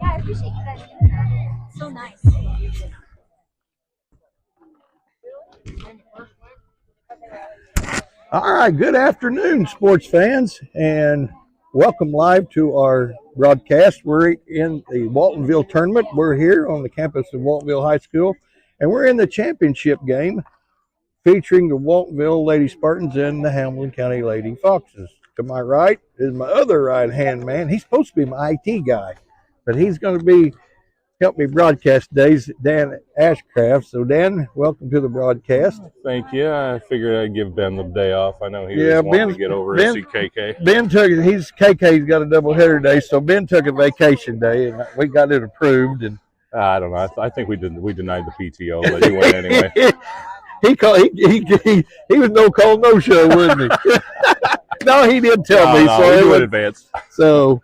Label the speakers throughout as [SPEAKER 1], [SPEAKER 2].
[SPEAKER 1] I appreciate you guys doing that. It's so nice.
[SPEAKER 2] All right, good afternoon, sports fans, and welcome live to our broadcast. We're in the Waltonville tournament. We're here on the campus of Waltonville High School, and we're in the championship game featuring the Waltonville Lady Spartans and the Hamilton County Lady Foxes. To my right is my other right-hand man. He's supposed to be my IT guy, but he's going to help me broadcast days, Dan Ashcraft. So, Dan, welcome to the broadcast.
[SPEAKER 3] Thank you. I figured I'd give Ben the day off. I know he was wanting to get over to see KK.
[SPEAKER 2] Ben took it. KK's got a doubleheader day, so Ben took a vacation day, and we got it approved. And
[SPEAKER 3] I don't know. I think we denied the PTO, but he went anyway.
[SPEAKER 2] He was no call, no show, wasn't he? No, he did tell me.
[SPEAKER 3] So he went advanced.
[SPEAKER 2] So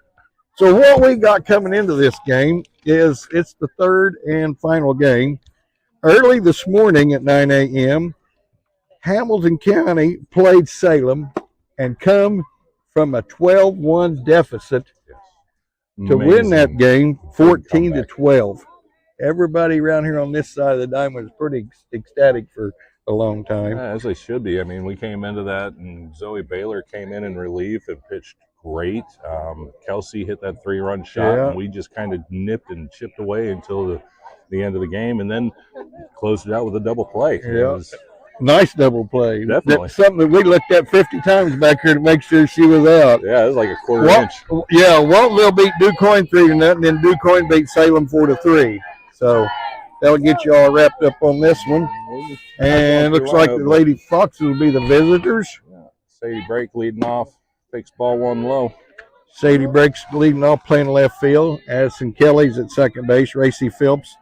[SPEAKER 2] what we got coming into this game is it's the third and final game. Early this morning at 9 a.m., Hamilton County played Salem and come from a 12-1 deficit to win that game 14-12. Everybody around here on this side of the diamond was pretty ecstatic for a long time.
[SPEAKER 3] Yeah, as they should be. I mean, we came into that, and Zoe Baylor came in relief and pitched great. Kelsey hit that 3-run shot, and we just kind of nipped and chipped away until the end of the game, and then closed it out with a double play.
[SPEAKER 2] Yeah. Nice double play.
[SPEAKER 3] Definitely.
[SPEAKER 2] That's something that we looked at 50 times back here to make sure she was out.
[SPEAKER 3] Yeah, it was like a quarter inch.
[SPEAKER 2] Yeah, Waltonville beat DuQuoin 3-0, and then DuQuoin beat Salem 4-3. So that'll get you all wrapped up on this one. And it looks like the Lady Foxes will be the visitors.
[SPEAKER 3] Yeah. Sadie Brake leading off, takes ball one low.
[SPEAKER 2] Sadie Brake's leading off, playing left field. Addison Kelly's at second base. Racy Phillips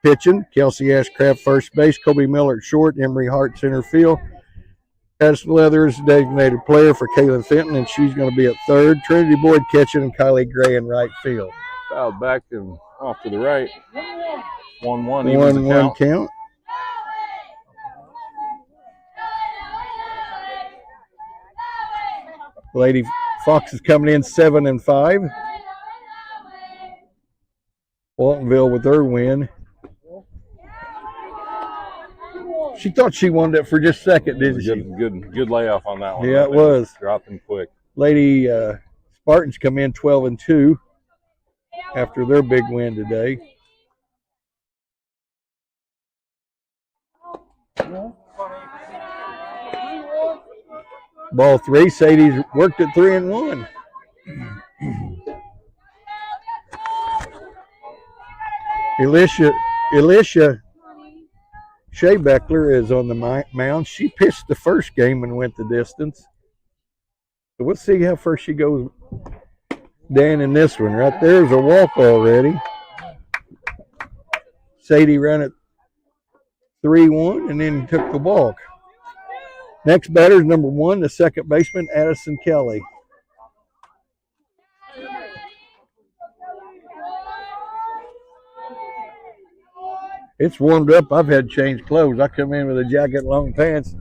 [SPEAKER 2] pitching. Kelsey Ashcraft first base. Kobe Miller at short. Emery Hart center field. Addison Leathers designated player for Kaylin Fenton, and she's going to be at third. Trinity Boyd catching, and Kylie Gray in right field.
[SPEAKER 3] Fouled back and off to the right. 1-1.
[SPEAKER 2] 1-1 count. Lady Foxes coming in 7-5. Waltonville with their win. She thought she wanted it for just a second, didn't she?
[SPEAKER 3] Good layoff on that one.
[SPEAKER 2] Yeah, it was.
[SPEAKER 3] Dropping quick.
[SPEAKER 2] Lady Spartans come in 12-2 after their big win today. Ball 3. Sadie's worked at 3-1. Alicia Shea-Beckler is on the mound. She pitched the first game and went the distance. So we'll see how far she goes, Dan, in this one. Right there's a walk already. Sadie ran it 3-1 and then took the walk. Next batter is number 1, the second baseman, Addison Kelly. It's warmed up. I've had to change clothes. I come in with a jacket, long pants.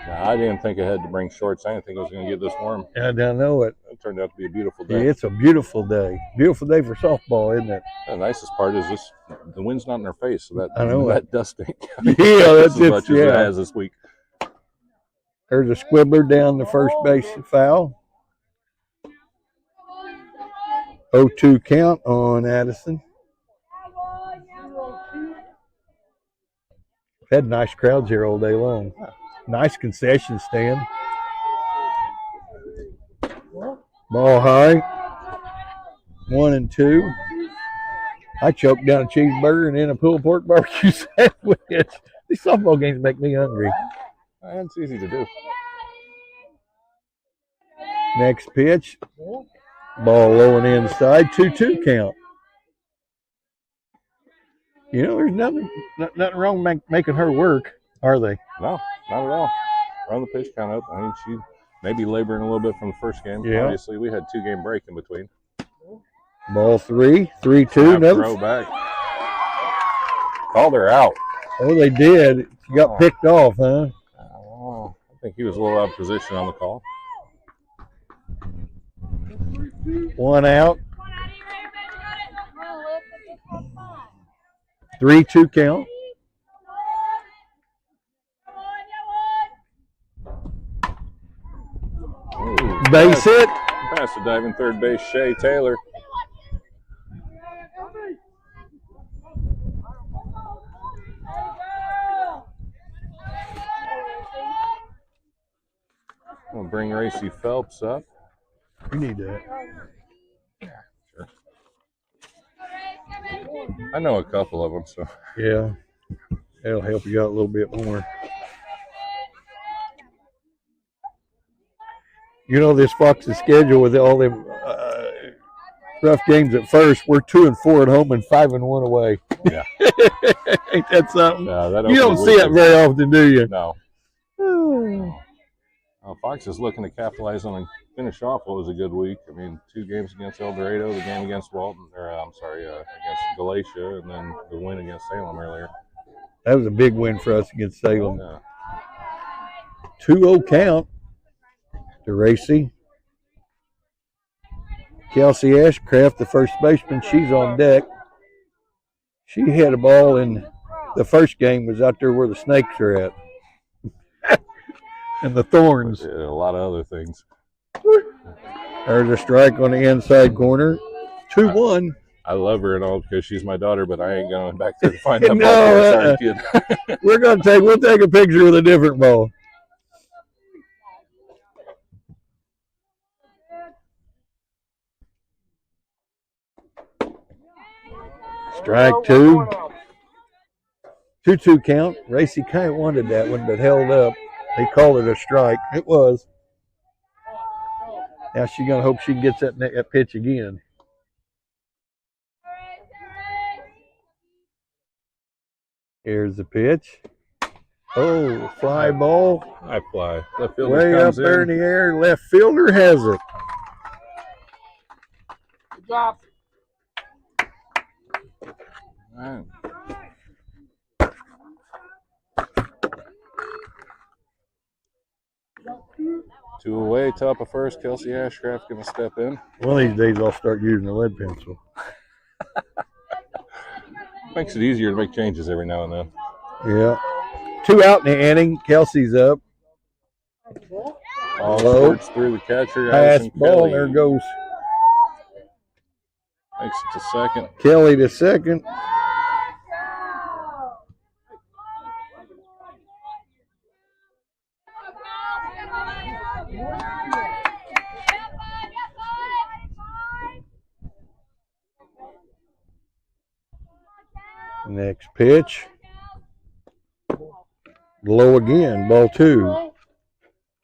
[SPEAKER 3] I didn't think I had to bring shorts. I didn't think it was going to get this warm.
[SPEAKER 2] I don't know it.
[SPEAKER 3] It turned out to be a beautiful day.
[SPEAKER 2] Yeah, it's a beautiful day. Beautiful day for softball, isn't it?
[SPEAKER 3] The nicest part is the wind's not in our face, so that dust ain't
[SPEAKER 2] yeah, that's
[SPEAKER 3] as much as it has this week.
[SPEAKER 2] There's a squibbler down the first base foul. 0-2 count on Addison. Had nice crowds here all day long. Nice concession stand. Ball high. 1-2. I choked down a cheeseburger and then a pulled pork barbecue sandwich. These softball games make me hungry.
[SPEAKER 3] It's easy to do.
[SPEAKER 2] Next pitch. Ball low and inside. 2-2 count. You know, there's nothing wrong with making her work, are they?
[SPEAKER 3] No, not at all. Run the pitch count up. I mean, she may be laboring a little bit from the first game.
[SPEAKER 2] Yeah.
[SPEAKER 3] Obviously, we had 2-game break in between.
[SPEAKER 2] Ball 3, 3-2. Another
[SPEAKER 3] throw back. Called her out.
[SPEAKER 2] Oh, they did. She got picked off, huh?
[SPEAKER 3] I think he was a little out of position on the call.
[SPEAKER 2] One out. 3-2 count.
[SPEAKER 3] Ooh,
[SPEAKER 2] Base hit.
[SPEAKER 3] Pass to diving third base, Shea Taylor. We'll bring Racy Phelps up.
[SPEAKER 2] You need that.
[SPEAKER 3] Yeah, sure. I know a couple of them, so.
[SPEAKER 2] Yeah, that'll help you out a little bit more. You know, this Fox's schedule with all them rough games at first, we're 2-4 at home and 5-1 away.
[SPEAKER 3] Yeah.
[SPEAKER 2] Ain't that something?
[SPEAKER 3] Yeah,
[SPEAKER 2] you don't see it very often, do you?
[SPEAKER 3] No. Fox is looking to capitalize on and finish off what was a good week. I mean, 2 games against El Dorado, the game against Walton, against Galatia, and then the win against Salem earlier.
[SPEAKER 2] That was a big win for us against Salem.
[SPEAKER 3] Yeah.
[SPEAKER 2] 2-0 count to Racy. Kelsey Ashcraft, the first baseman, she's on deck. She hit a ball in the first game, was out there where the snakes are at. And the thorns.
[SPEAKER 3] A lot of other things.
[SPEAKER 2] There's a strike on the inside corner. 2-1.
[SPEAKER 3] I love her and all because she's my daughter, but I ain't going back there to find that
[SPEAKER 2] No,
[SPEAKER 3] ball. Sorry, kid.
[SPEAKER 2] We'll take a picture with a different ball. Strike 2. 2-2 count. Racy kind of wanted that one, but held up. They called it a strike. It was. Now she's going to hope she gets that pitch again. Here's the pitch. Oh, fly ball.
[SPEAKER 3] High fly. Left fielder
[SPEAKER 2] Way up
[SPEAKER 3] comes
[SPEAKER 2] there in the air. Left fielder has it.
[SPEAKER 1] Good job.
[SPEAKER 3] All right. 2 away, top of first. Kelsey Ashcraft going to step in.
[SPEAKER 2] One of these days I'll start using a lead pencil.
[SPEAKER 3] Makes it easier to make changes every now and then.
[SPEAKER 2] Yeah. 2 out in the inning. Kelsey's up.
[SPEAKER 3] All
[SPEAKER 2] Hello.
[SPEAKER 3] squirts through the catcher.
[SPEAKER 2] Pass
[SPEAKER 3] Allison
[SPEAKER 2] ball.
[SPEAKER 3] Kelly
[SPEAKER 2] There goes
[SPEAKER 3] makes it to second.
[SPEAKER 2] Kelly to second. Next pitch. Low again, ball 2.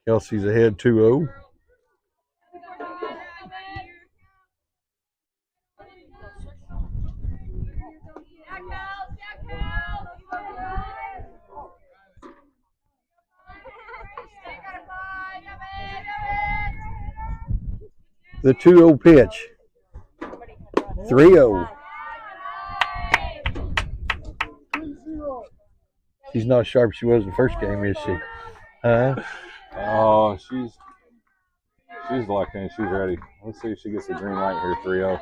[SPEAKER 2] Kelsey's ahead 2-0. The 2-0 pitch. 3-0. She's not as sharp as she was in the first game, is she? Huh?
[SPEAKER 3] Oh, she's locked in. She's ready. Let's see if she gets the green light here. 3-0.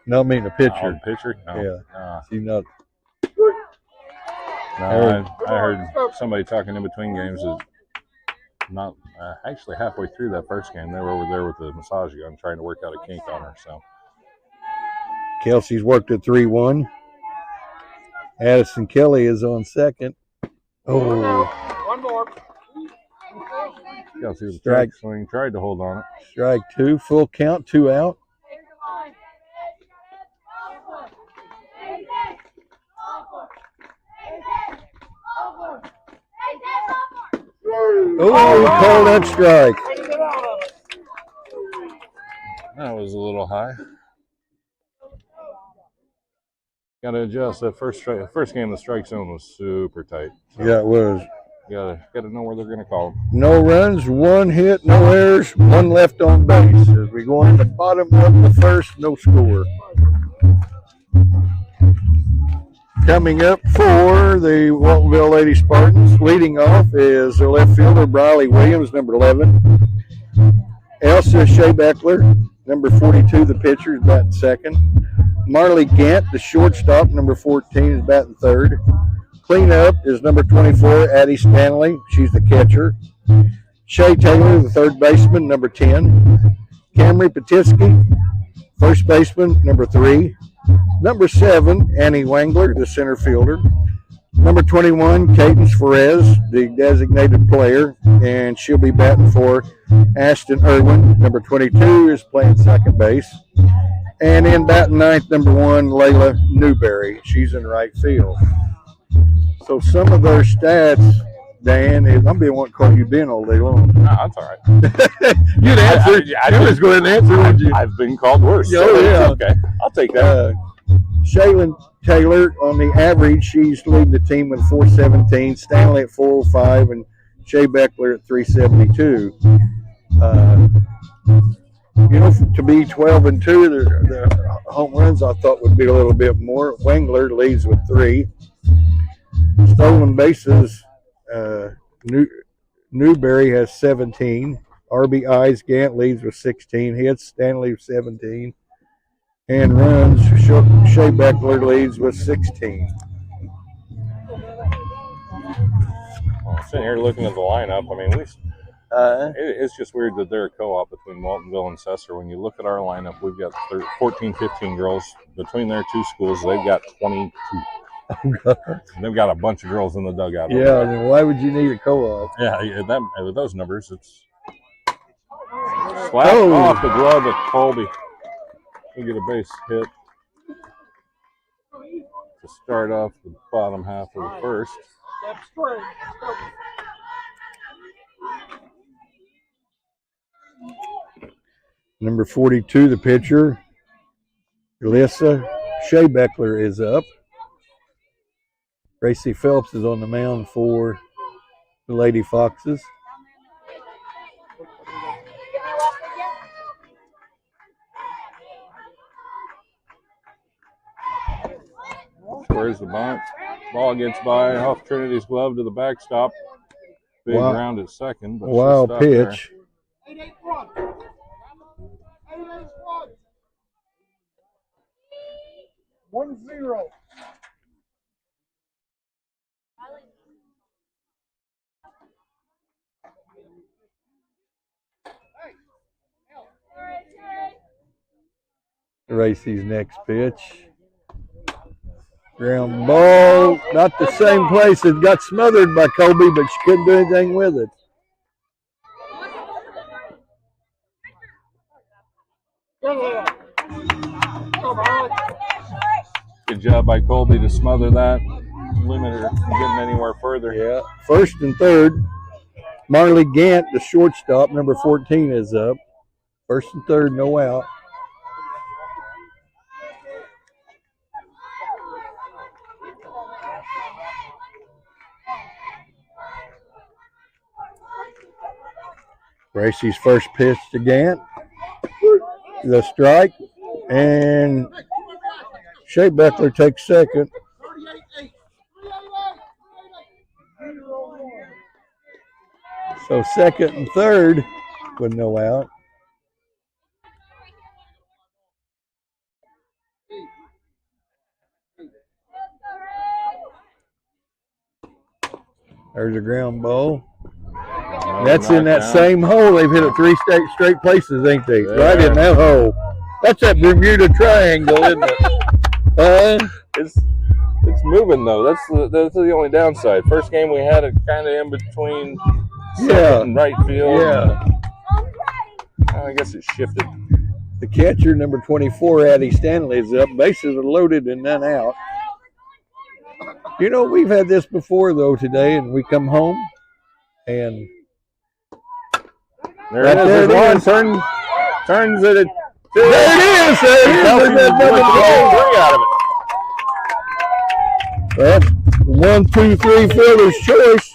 [SPEAKER 2] No, I mean the pitcher.
[SPEAKER 3] Oh, the pitcher? No.
[SPEAKER 2] Yeah. She's not.
[SPEAKER 3] No, I heard somebody talking in between games that not actually halfway through that first game, they were over there with the massage gun trying to work out a kink on her. So
[SPEAKER 2] Kelsey's worked at 3-1. Addison Kelly is on second. Oh.
[SPEAKER 1] One more.
[SPEAKER 3] Kelsey was a
[SPEAKER 2] Strike.
[SPEAKER 3] swing, tried to hold on it.
[SPEAKER 2] Strike 2, full count, 2 out. Oh, he called that strike.
[SPEAKER 3] That was a little high. Got to adjust. That first game, the strike zone was super tight. So
[SPEAKER 2] Yeah, it was.
[SPEAKER 3] got to know where they're going to call them.
[SPEAKER 2] No runs, 1 hit, no errors, 1 left on base. As we go in the bottom of the first, no score. Coming up for the Waltonville Lady Spartans, leading off is their left fielder, Briley Williams, number 11. Elsa Shebeckler, number 42, the pitcher, is batting second. Marley Gant, the shortstop, number 14, is batting third. Cleanup is number 24, Addie Stanley. She's the catcher. Shay Taylor, the third baseman, number 10. Camry Patiski, first baseman, number 3. Number 7, Annie Wangler, the center fielder. Number 21, Cadence Ferez, the designated player, and she'll be batting for Ashton Irwin. Number 22 is playing second base. And in batting ninth, number 1, Layla Newberry. She's in right field. So some of their stats, Dan, is I'm being wanting to call you Ben all day long.
[SPEAKER 3] No, that's all right.
[SPEAKER 2] You'd answer. I was going to answer, would you?
[SPEAKER 3] I've been called worse.
[SPEAKER 2] Oh, yeah.
[SPEAKER 3] Okay, I'll take that.
[SPEAKER 2] Shaylin Taylor, on the average, she's leading the team with 417, Stanley at 405, and Shay Beckler at 372. To be 12-2, the home runs I thought would be a little bit more. Wangler leads with 3. Stolen bases, Newberry has 17. RBIs, Gant leads with 16. Hits, Stanley with 17. And runs, Shay Beckler leads with 16.
[SPEAKER 3] Well, sitting here looking at the lineup, I mean, it's just weird that they're a co-op between Waltonville and Cessar. When you look at our lineup, we've got 14, 15 girls. Between their two schools, they've got 22. They've got a bunch of girls in the dugout.
[SPEAKER 2] Yeah, then why would you need a co-op?
[SPEAKER 3] Yeah, with those numbers, it's slapped off the glove of Colby. We get a base hit to start off the bottom half of the first.
[SPEAKER 2] Number 42, the pitcher, Alyssa Shebeckler, is up. Gracie Phelps is on the mound for the Lady Foxes.
[SPEAKER 3] Where's the bunt? Ball gets by off Trinity's glove to the backstop. Big round at second. But
[SPEAKER 2] wild pitch.
[SPEAKER 4] There. 1-0.
[SPEAKER 2] Gracie's next pitch. Ground ball, not the same place. It got smothered by Colby, but she couldn't do anything with it.
[SPEAKER 3] Good job by Colby to smother that. Limit her from getting anywhere further.
[SPEAKER 2] Yeah. First and third. Marley Gant, the shortstop, number 14, is up. First and third, no out. Gracie's first pitch to Gant. The strike. And Shay Beckler takes second. So second and third with no out. There's a ground ball. That's in that same hole. They've hit it 3 straight places, ain't they? Yeah. Right in that hole. That's that Bermuda Triangle, isn't it?
[SPEAKER 3] It's moving though. That's the only downside. First game we had it kind of in between second and right field.
[SPEAKER 2] Yeah.
[SPEAKER 3] I guess it shifted.
[SPEAKER 2] The catcher, number 24, Addie Stanley, is up. Bases are loaded and none out. You know, we've had this before though today, and we come home and
[SPEAKER 3] there it is. One turns it at 2.
[SPEAKER 2] There it is.
[SPEAKER 3] Three out of it.
[SPEAKER 2] Well, 1, 2, 3 fielder's choice.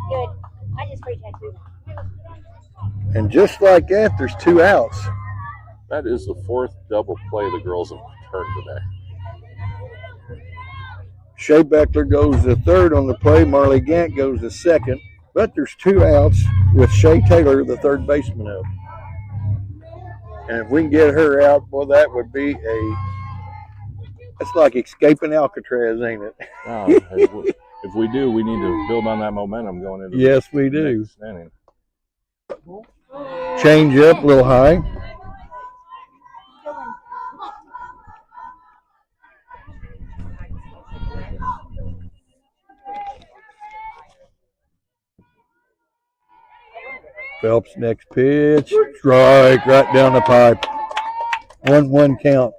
[SPEAKER 1] Good. I just pretend to.
[SPEAKER 2] And just like that, there's 2 outs.
[SPEAKER 3] That is the 4th double play the girls have turned today.
[SPEAKER 2] Shea Beckler goes to third on the play. Marley Gant goes to second. But there's 2 outs with Shea Taylor, the third baseman, up. And if we can get her out, well, that would be it's like escaping Alcatraz, ain't it?
[SPEAKER 3] If we do, we need to build on that momentum going into
[SPEAKER 2] yes, we do.
[SPEAKER 3] Next inning.
[SPEAKER 2] Change up a little high. Phelps next pitch. Strike right down the pipe. 1-1 count.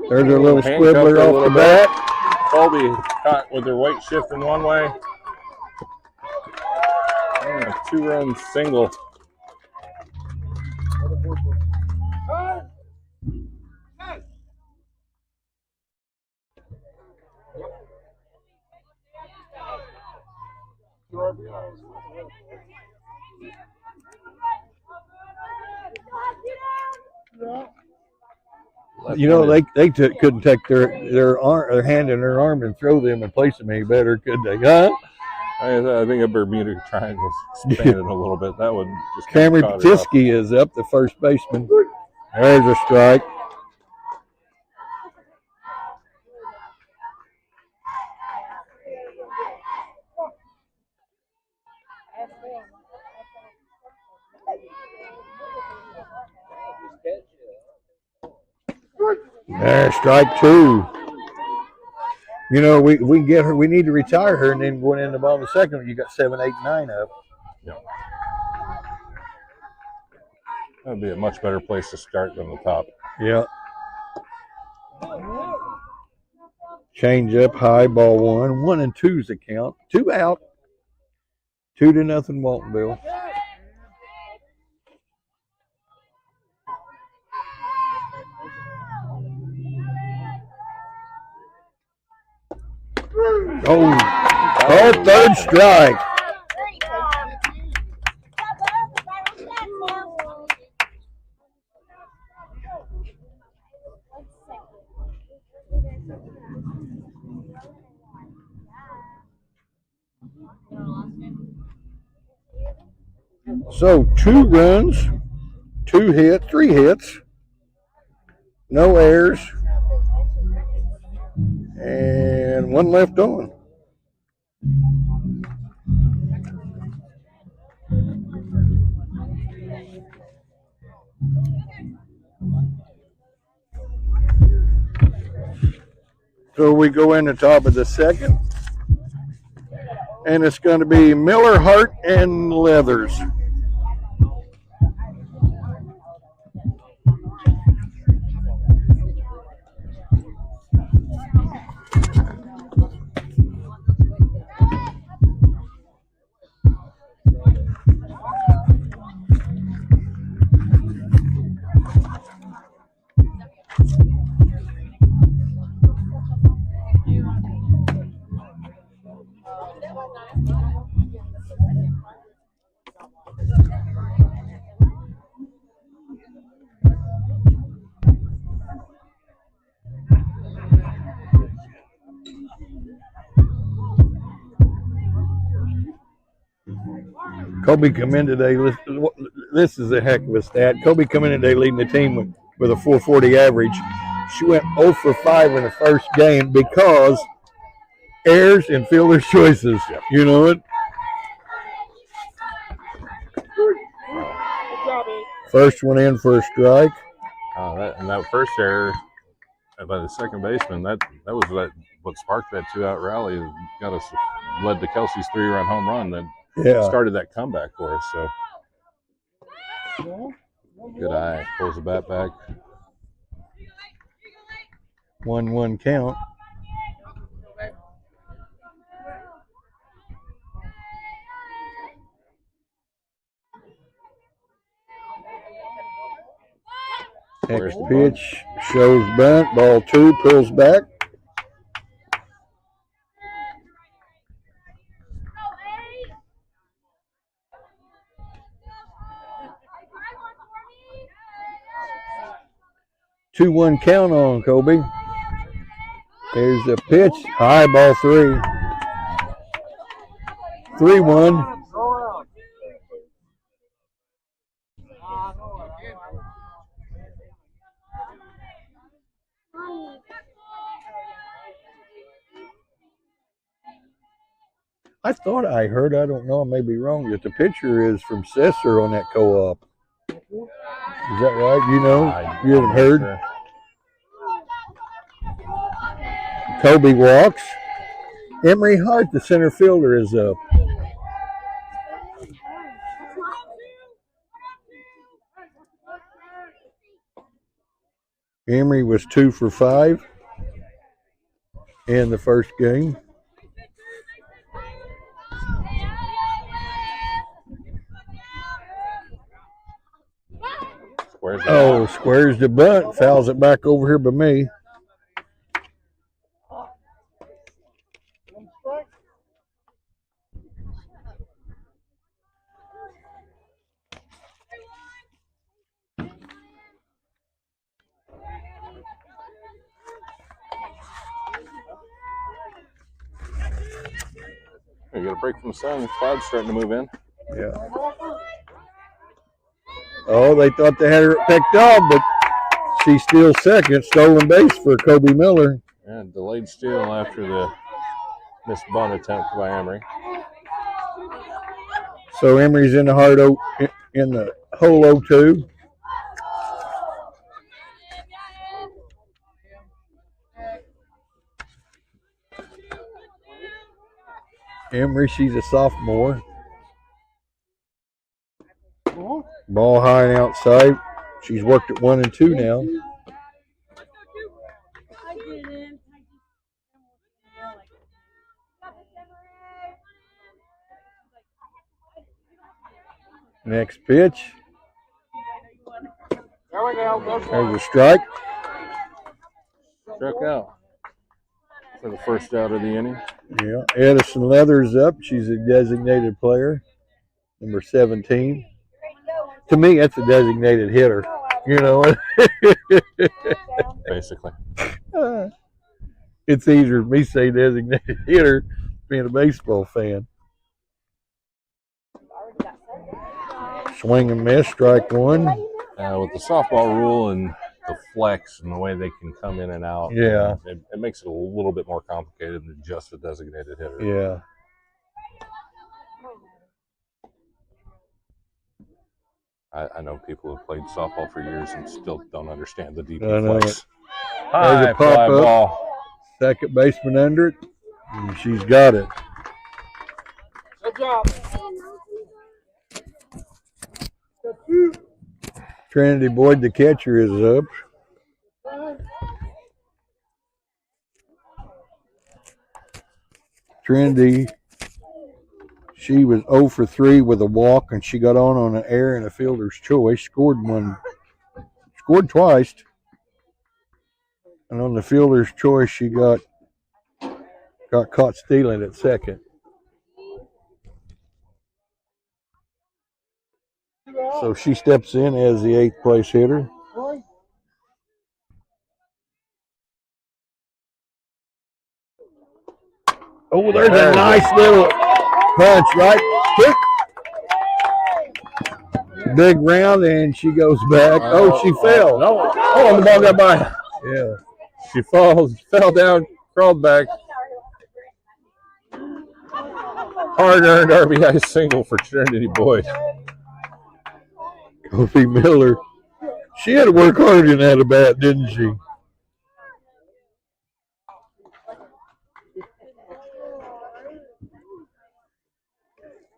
[SPEAKER 2] There's a little squibbler off the bat.
[SPEAKER 3] Colby caught with their weight shifting one way. And a 2-run single.
[SPEAKER 2] You know, they couldn't take their hand in their arm and throw them and place them any better, could they? Huh?
[SPEAKER 3] I think a Bermuda Triangle's expanded a little bit. That would just
[SPEAKER 2] Cameron Patiski is up, the first baseman. There's a strike. There's strike 2. You know, we can get her. We need to retire her, and then going in the bottom of the second, you got 7, 8, 9 up.
[SPEAKER 3] Yeah. That'd be a much better place to start than the top.
[SPEAKER 2] Yeah. Change up, high, ball 1. 1 and 2's the count. 2 out. 2-0 Waltonville. Oh, third strike. So 2 runs, 3 hits, no errors, and 1 left on. So we go in the top of the second, and it's going to be Miller, Hart, and Leathers. Kobe come in today. This is a heck of a stat. Kobe come in today leading the team with a 440 average. She went 0 for 5 in the first game because errors and fielder's choices. You know it. First one in for a strike.
[SPEAKER 3] That first error by the second baseman, that was what sparked that 2-out rally. Got us led to Kelsey's 3-run home run that started that comeback for us. So good eye. Pulls the bat back.
[SPEAKER 2] 1-1 count. Next pitch shows bunt. Ball 2, pulls back. 2-1 count on Kobe. There's a pitch. High ball 3. 3-1. I thought I heard, I don't know, I may be wrong, that the pitcher is from Cesar on that co-op. Is that right? You know? You haven't heard? Sure. Kobe walks. Emery Hart, the center fielder, is up. Emery was 2 for 5 in the first game. Squares the bunt, fouls it back over here by me.
[SPEAKER 3] You got a break from the sun. The cloud's starting to move in.
[SPEAKER 2] Yeah. Oh, they thought they had her picked off, but she steals second. Stolen base for Kobe Miller.
[SPEAKER 3] Yeah, delayed steal after the missed bunt attempt by Emery.
[SPEAKER 2] So Emery's in the hole 0-2. Emery, she's a sophomore. Ball high and outside. She's worked at 1 and 2 now. Next pitch. There's a strike.
[SPEAKER 3] Struck out for the first out of the inning.
[SPEAKER 2] Yeah, Edison Leather's up. She's a designated player, number 17. To me, that's a designated hitter. You know,
[SPEAKER 3] basically.
[SPEAKER 2] It's easier for me to say designated hitter being a baseball fan. Swing and miss, strike 1.
[SPEAKER 3] With the softball rule and the flex and the way they can come in and out,
[SPEAKER 2] yeah,
[SPEAKER 3] it makes it a little bit more complicated than just a designated hitter.
[SPEAKER 2] Yeah.
[SPEAKER 3] I know people who've played softball for years and still don't understand the DP flex.
[SPEAKER 2] There's a pop up. Ball. Second baseman under it, and she's got it.
[SPEAKER 1] Good job.
[SPEAKER 2] Trinity Boyd, the catcher, is up. Trinity, she was 0 for 3 with a walk, and she got on an error and a fielder's choice. Scored twice. And on the fielder's choice, she got caught stealing at second. So she steps in as the 8th place hitter. Oh, there's a nice little punch, right? Quick. Big round, and she goes back. Oh, she fell.
[SPEAKER 3] No. Oh, the ball got by.
[SPEAKER 2] Yeah.
[SPEAKER 3] She fell down, crawled back. Hard-earned RBI single for Trinity Boyd.
[SPEAKER 2] Kobe Miller. She had to work harder than that at bat, didn't she?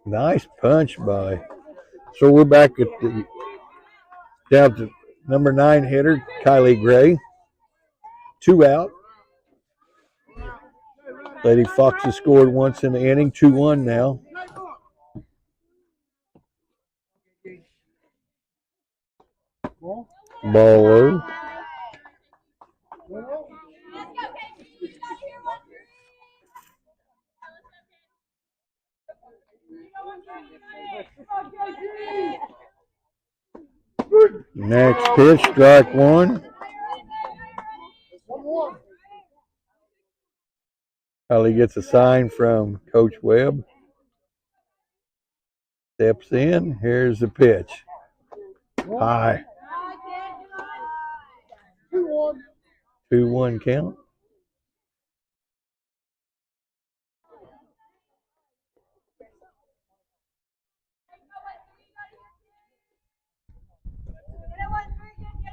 [SPEAKER 2] Nice punch by. So we're back at down to number 9 hitter, Kylie Gray. 2 out. Lady Fox has scored once in the inning, 2-1 now. Ball low. Next pitch, strike 1. Holly gets a sign from Coach Webb. Steps in. Here's the pitch. High. 2-1 count.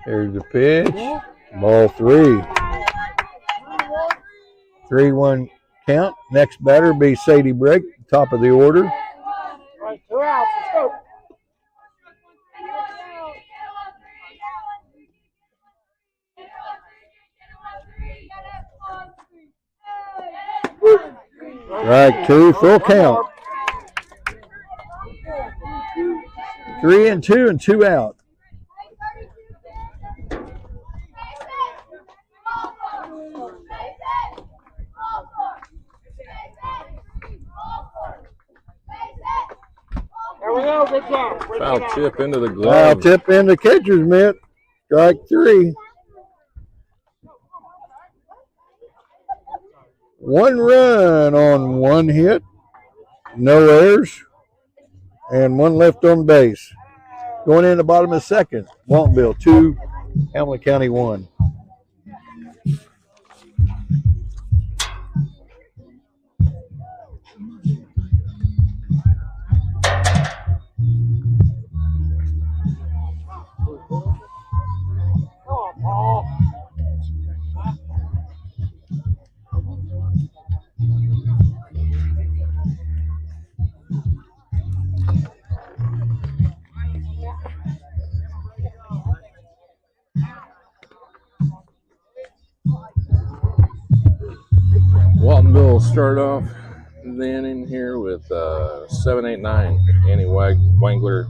[SPEAKER 2] Here's the pitch. Ball 3. 3-1 count. Next batter be Sadie Brake, top of the order.
[SPEAKER 4] All right, 2 outs. Let's go.
[SPEAKER 2] Strike 2, full count. 3-2 and 2 out.
[SPEAKER 4] There we go. Good job.
[SPEAKER 3] Foul tip into the
[SPEAKER 2] Foul
[SPEAKER 3] glove.
[SPEAKER 2] tip in the catcher's mitt. Strike 3. 1 run on 1 hit. No errors. And 1 left on base. Going in the bottom of the second. Waltonville 2, Hamilton County 1.
[SPEAKER 3] Waltonville will start off the inning here with 7, 8, 9. Annie Wangler,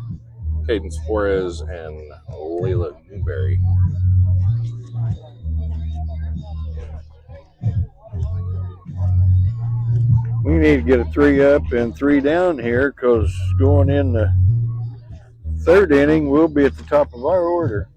[SPEAKER 3] Cadence Flores, and Layla Newberry.
[SPEAKER 2] We need to get a 3 up and 3 down here because going in the 3rd inning, we'll be at the top of our order.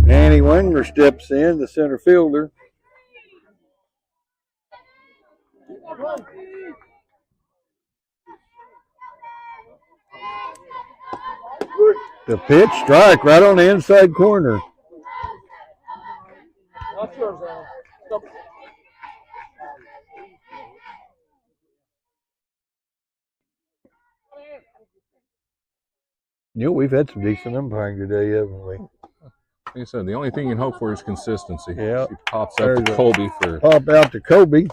[SPEAKER 2] Annie Wangler steps in, the center fielder. The pitch, strike right on the inside corner.
[SPEAKER 4] That's yours, Alan. Go.
[SPEAKER 2] You know, we've had some decent umpiring today, haven't we?
[SPEAKER 3] Like I said, the only thing you can hope for is consistency.
[SPEAKER 2] Yeah.
[SPEAKER 3] She pops up to
[SPEAKER 2] There's a-
[SPEAKER 3] Colby for
[SPEAKER 2] Pop out to Kobe.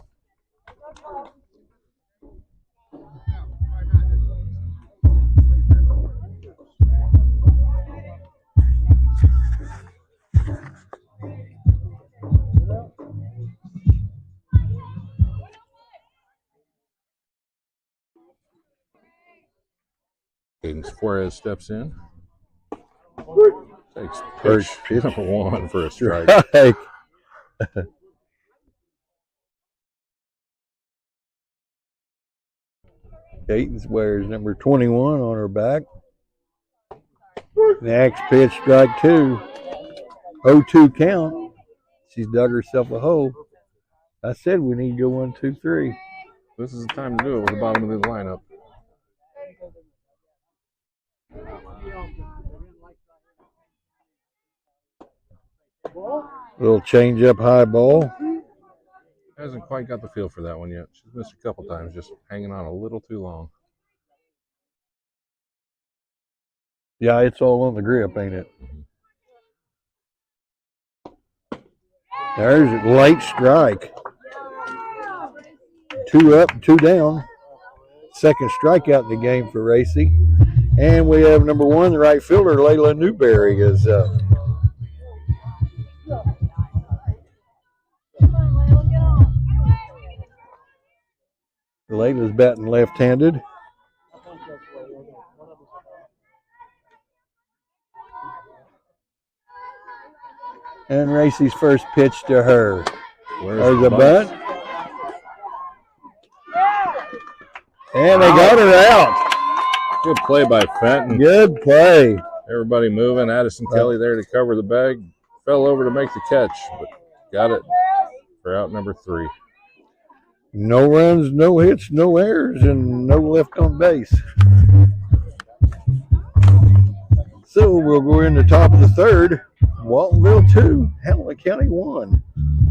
[SPEAKER 3] Cadence Flores steps in. Takes
[SPEAKER 2] First
[SPEAKER 3] pitch
[SPEAKER 2] pitch.
[SPEAKER 3] number 1 for a strike.
[SPEAKER 2] Strike. Cadence wears number 21 on her back. Next pitch, strike 2. 0-2 count. She's dug herself a hole. I said we need to go 1, 2, 3.
[SPEAKER 3] This is the time to do it with the bottom of the lineup.
[SPEAKER 2] Little change up high ball.
[SPEAKER 3] Hasn't quite got the feel for that one yet. She's missed a couple times, just hanging on a little too long.
[SPEAKER 2] Yeah, it's all on the grip, ain't it? There's a late strike. 2 up, 2 down. Second strikeout in the game for Racy. And we have number 1, the right fielder, Layla Newberry, is up. Layla's batting left-handed.
[SPEAKER 4] I think that's what it is. One of us.
[SPEAKER 2] And Racy's first pitch to her.
[SPEAKER 3] Where's
[SPEAKER 2] There's
[SPEAKER 3] the
[SPEAKER 2] a
[SPEAKER 3] bunt?
[SPEAKER 2] bunt. And they got her out.
[SPEAKER 3] Good play by Fenton.
[SPEAKER 2] Good play.
[SPEAKER 3] Everybody moving. Addison Kelly there to cover the bag. Fell over to make the catch, but got it for out number 3.
[SPEAKER 2] No runs, no hits, no errors, and no left on base. So we'll go in the top of the third. Waltonville 2, Hamilton County 1.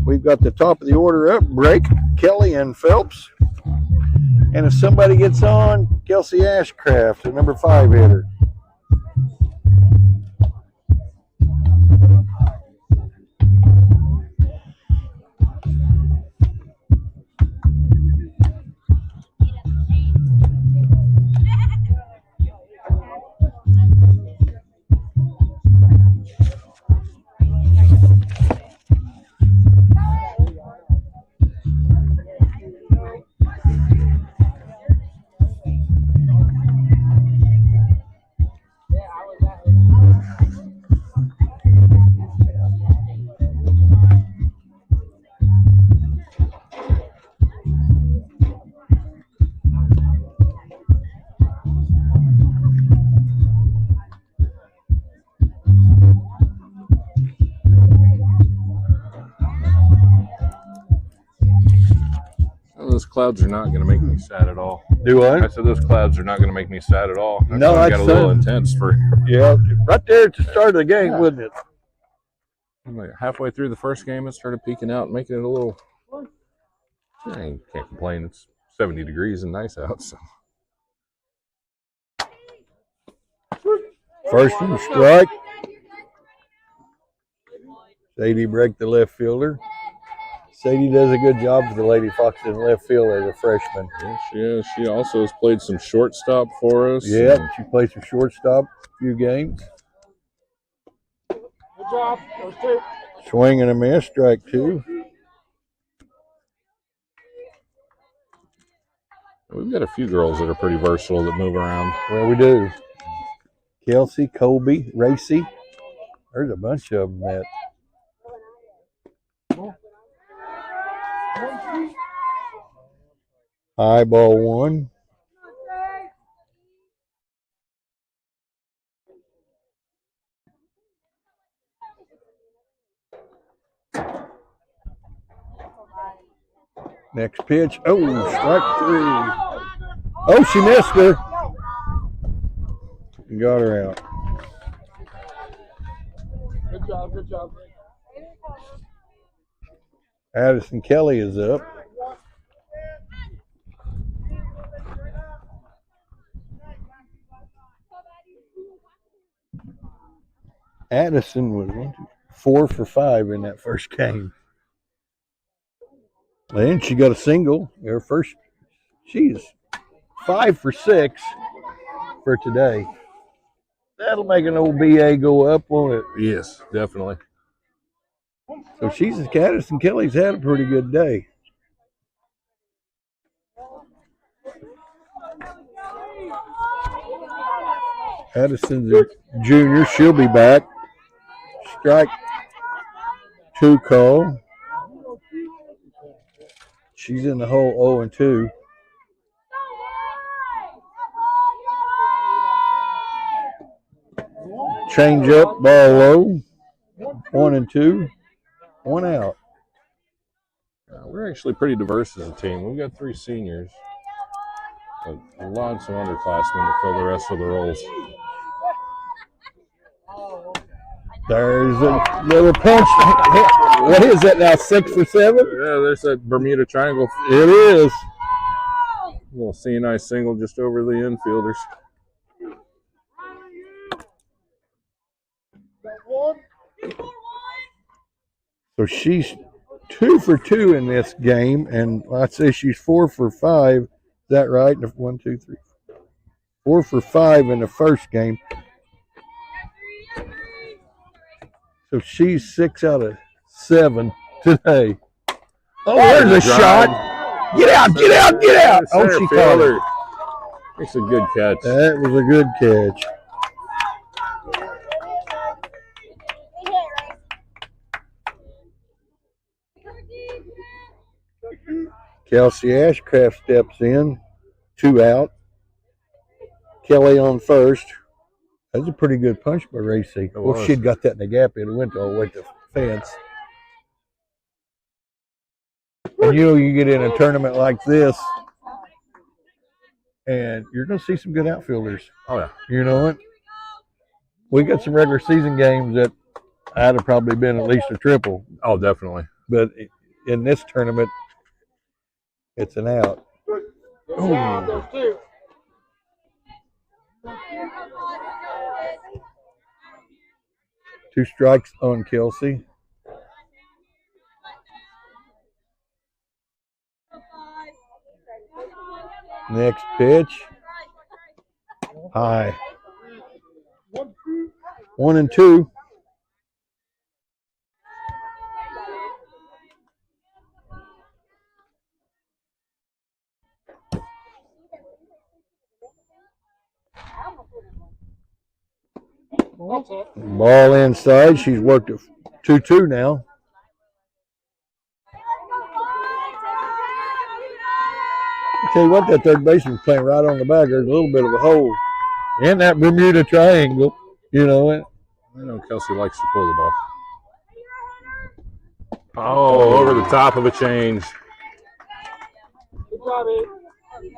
[SPEAKER 2] We've got the top of the order up. Brake, Kelly, and Phelps. And if somebody gets on, Kelsey Ashcraft, the number 5 hitter.
[SPEAKER 3] Those clouds are not going to make me sad at all.
[SPEAKER 2] Do
[SPEAKER 3] I
[SPEAKER 2] what?
[SPEAKER 3] said those clouds are not going to make me sad at all. That
[SPEAKER 2] No,
[SPEAKER 3] sun
[SPEAKER 2] that's
[SPEAKER 3] got a little intense for
[SPEAKER 2] Yeah, right there at the start of the game, wouldn't it?
[SPEAKER 3] like halfway through the first game. It started peeking out, making it a little. I can't complain. It's 70 degrees and nice out. So
[SPEAKER 2] First one, strike. Sadie break the left fielder. Sadie does a good job for the Lady Fox in left field as a freshman.
[SPEAKER 3] yes, she is. She also has played some shortstop for us.
[SPEAKER 2] Yeah, she played some shortstop a few games.
[SPEAKER 4] Good job. Those 2.
[SPEAKER 2] Swing and a miss, strike 2.
[SPEAKER 3] We've got a few girls that are pretty versatile that move around.
[SPEAKER 2] Well, we do. Kelsey, Colby, Racy. There's a bunch of them that. High ball 1. Next pitch. Oh, strike 3. Oh, she missed her. Got her out.
[SPEAKER 4] Good job. Good job.
[SPEAKER 2] Addison Kelly is up. Addison was 4 for 5 in that first game. And she got a single. Her first, she's 5 for 6 for today. That'll make an old BA go up, won't it?
[SPEAKER 3] Yes, definitely.
[SPEAKER 2] So Addison Kelly's had a pretty good day. Addison's a junior. She'll be back. Strike 2 call. She's in the hole 0-2. Change up, ball low. 1-2. 1 out.
[SPEAKER 3] We're actually pretty diverse as a team. We've got 3 seniors, but lots of underclassmen to fill the rest of the roles.
[SPEAKER 2] There's a little punch. What is that now, 6 for 7?
[SPEAKER 3] Yeah, there's that Bermuda Triangle.
[SPEAKER 2] It is.
[SPEAKER 3] Little CNI single just over the infielders.
[SPEAKER 2] So she's 2 for 2 in this game, and I'd say she's 4 for 5. Is that right? 1, 2, 3. 4 for 5 in the first game. So she's 6 out of 7 today. Oh, there's a shot. Get out, get out, get out. Oh,
[SPEAKER 3] Center
[SPEAKER 2] she caught
[SPEAKER 3] fielder
[SPEAKER 2] it.
[SPEAKER 3] makes a good catch.
[SPEAKER 2] That was a good catch. Kelsey Ashcraft steps in, 2 out. Kelly on first. That's a pretty good punch by Racy. Well, if she'd got that in the gap, it went all the way to the fence. And you know, you get in a tournament like this, and you're going to see some good outfielders.
[SPEAKER 3] Oh, yeah.
[SPEAKER 2] You know what? We got some regular season games that I'd have probably been at least a triple.
[SPEAKER 3] Oh, definitely.
[SPEAKER 2] But in this tournament, it's an out.
[SPEAKER 4] Good job. There's 2.
[SPEAKER 2] 2 strikes on Kelsey. Next pitch. High. 1 and 2.
[SPEAKER 4] That's it.
[SPEAKER 2] Ball inside. She's worked at 2-2 now. I tell you what, that third baseman's playing right on the back. There's a little bit of a hole in that Bermuda Triangle. You know it.
[SPEAKER 3] I know Kelsey likes to pull the ball. Oh, over the top of a change.
[SPEAKER 4] Good job, Abe.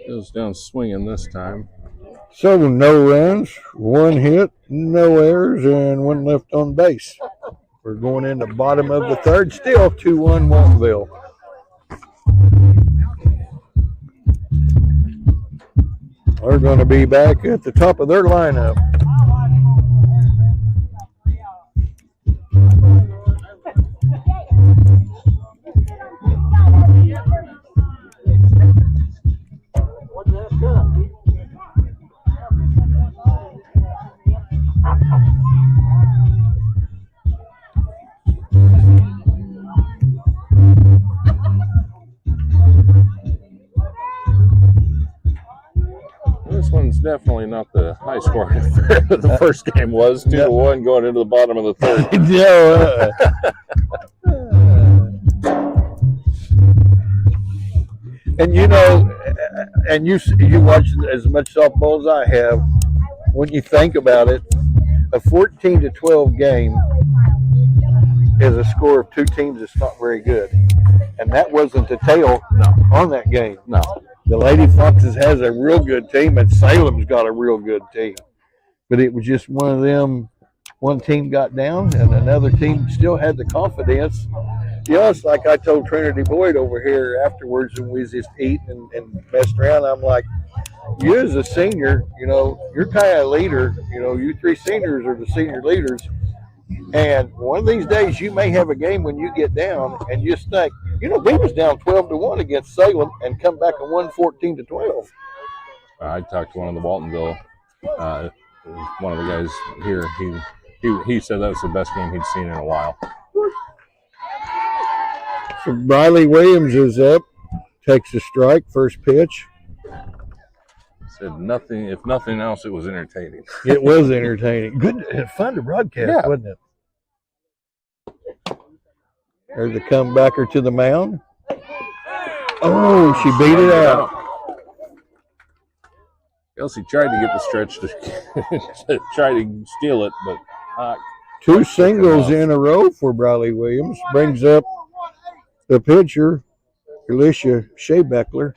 [SPEAKER 3] Goes down swinging this time.
[SPEAKER 2] So no runs, 1 hit, no errors, and 1 left on base. We're going in the bottom of the third, still 2-1 Waltonville. They're going to be back at the top of their lineup.
[SPEAKER 3] This one's definitely not the high score the first game was. 2-1 going into the bottom of the third.
[SPEAKER 2] And you know, and you watch as much softball as I have. When you think about it, a 14-12 game is a score of 2 teams that's not very good, and that wasn't the tail on that game.
[SPEAKER 3] No.
[SPEAKER 2] The Lady Foxes has a real good team, and Salem's got a real good team. But it was just one of them. One team got down, and another team still had the confidence. You know, it's like I told Trinity Boyd over here afterwards when we was just eating and messed around. I'm like, you as a senior, you know, you're kind of a leader. You know, you 3 seniors are the senior leaders. And one of these days you may have a game when you get down and you just think, you know, we was down 12-1 against Salem and come back and won 14-12.
[SPEAKER 3] I talked to one of the Waltonville, one of the guys here. He said that was the best game he'd seen in a while.
[SPEAKER 2] So Riley Williams is up, takes a strike, first pitch.
[SPEAKER 3] Said nothing. If nothing else, it was entertaining.
[SPEAKER 2] It was entertaining. Good, fun to broadcast, wasn't it? There's the comebacker to the mound. Oh, she beat it out.
[SPEAKER 3] Kelsey tried to get the stretch to try to steal it, but
[SPEAKER 2] 2 singles in a row for Riley Williams. Brings up the pitcher, Alicia Shebeckler.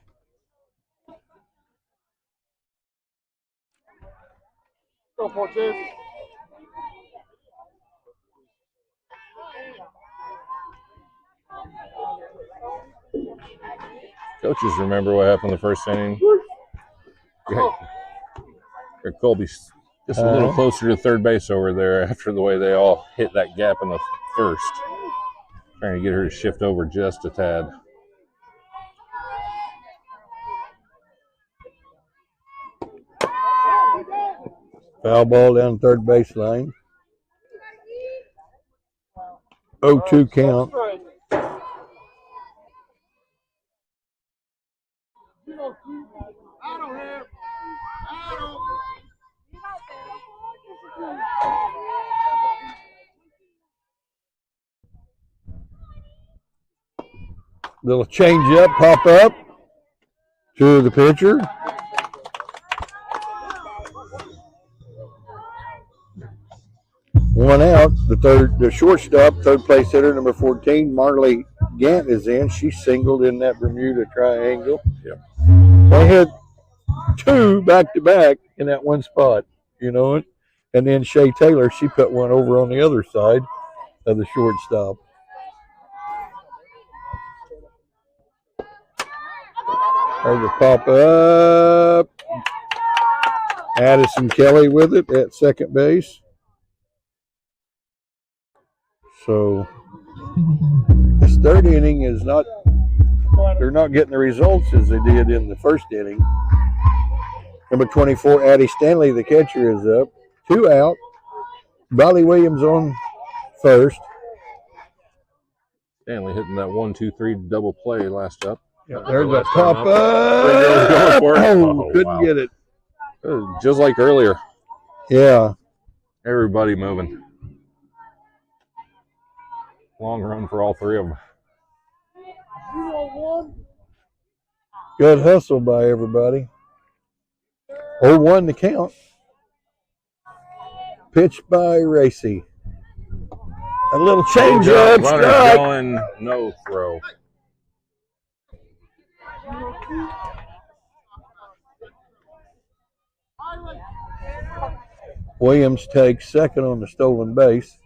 [SPEAKER 4] Go for it, Dave.
[SPEAKER 3] coaches remember what happened the first inning. Colby's just a little closer to third base over there after the way they all hit that gap in the first. Trying to get her to shift over just a tad.
[SPEAKER 2] Foul ball down third base line. 0-2 count. Little change up, pop up to the pitcher. One out. The shortstop, third place hitter, number 14, Marley Gant is in. She singled in that Bermuda triangle.
[SPEAKER 3] Yep.
[SPEAKER 2] They had two back to back in that one spot, you know it. And then Shay Taylor, she put one over on the other side of the shortstop. There's a pop up. Addison Kelly with it at second base. So this third inning is not, they're not getting the results as they did in the first inning. Number 24, Addie Stanley, the catcher, is up. 2 out. Riley Williams on first.
[SPEAKER 3] Stanley hitting that 1-2-3 double play last up.
[SPEAKER 2] Yeah, there's a pop up. Oh, couldn't get it.
[SPEAKER 3] Just like earlier.
[SPEAKER 2] Yeah.
[SPEAKER 3] Everybody moving. Long run for all three of them.
[SPEAKER 2] Good hustle by everybody. 0-1 to count. Pitched by Racy. A little change up.
[SPEAKER 3] Runner going, no throw.
[SPEAKER 2] Williams takes second on the stolen base.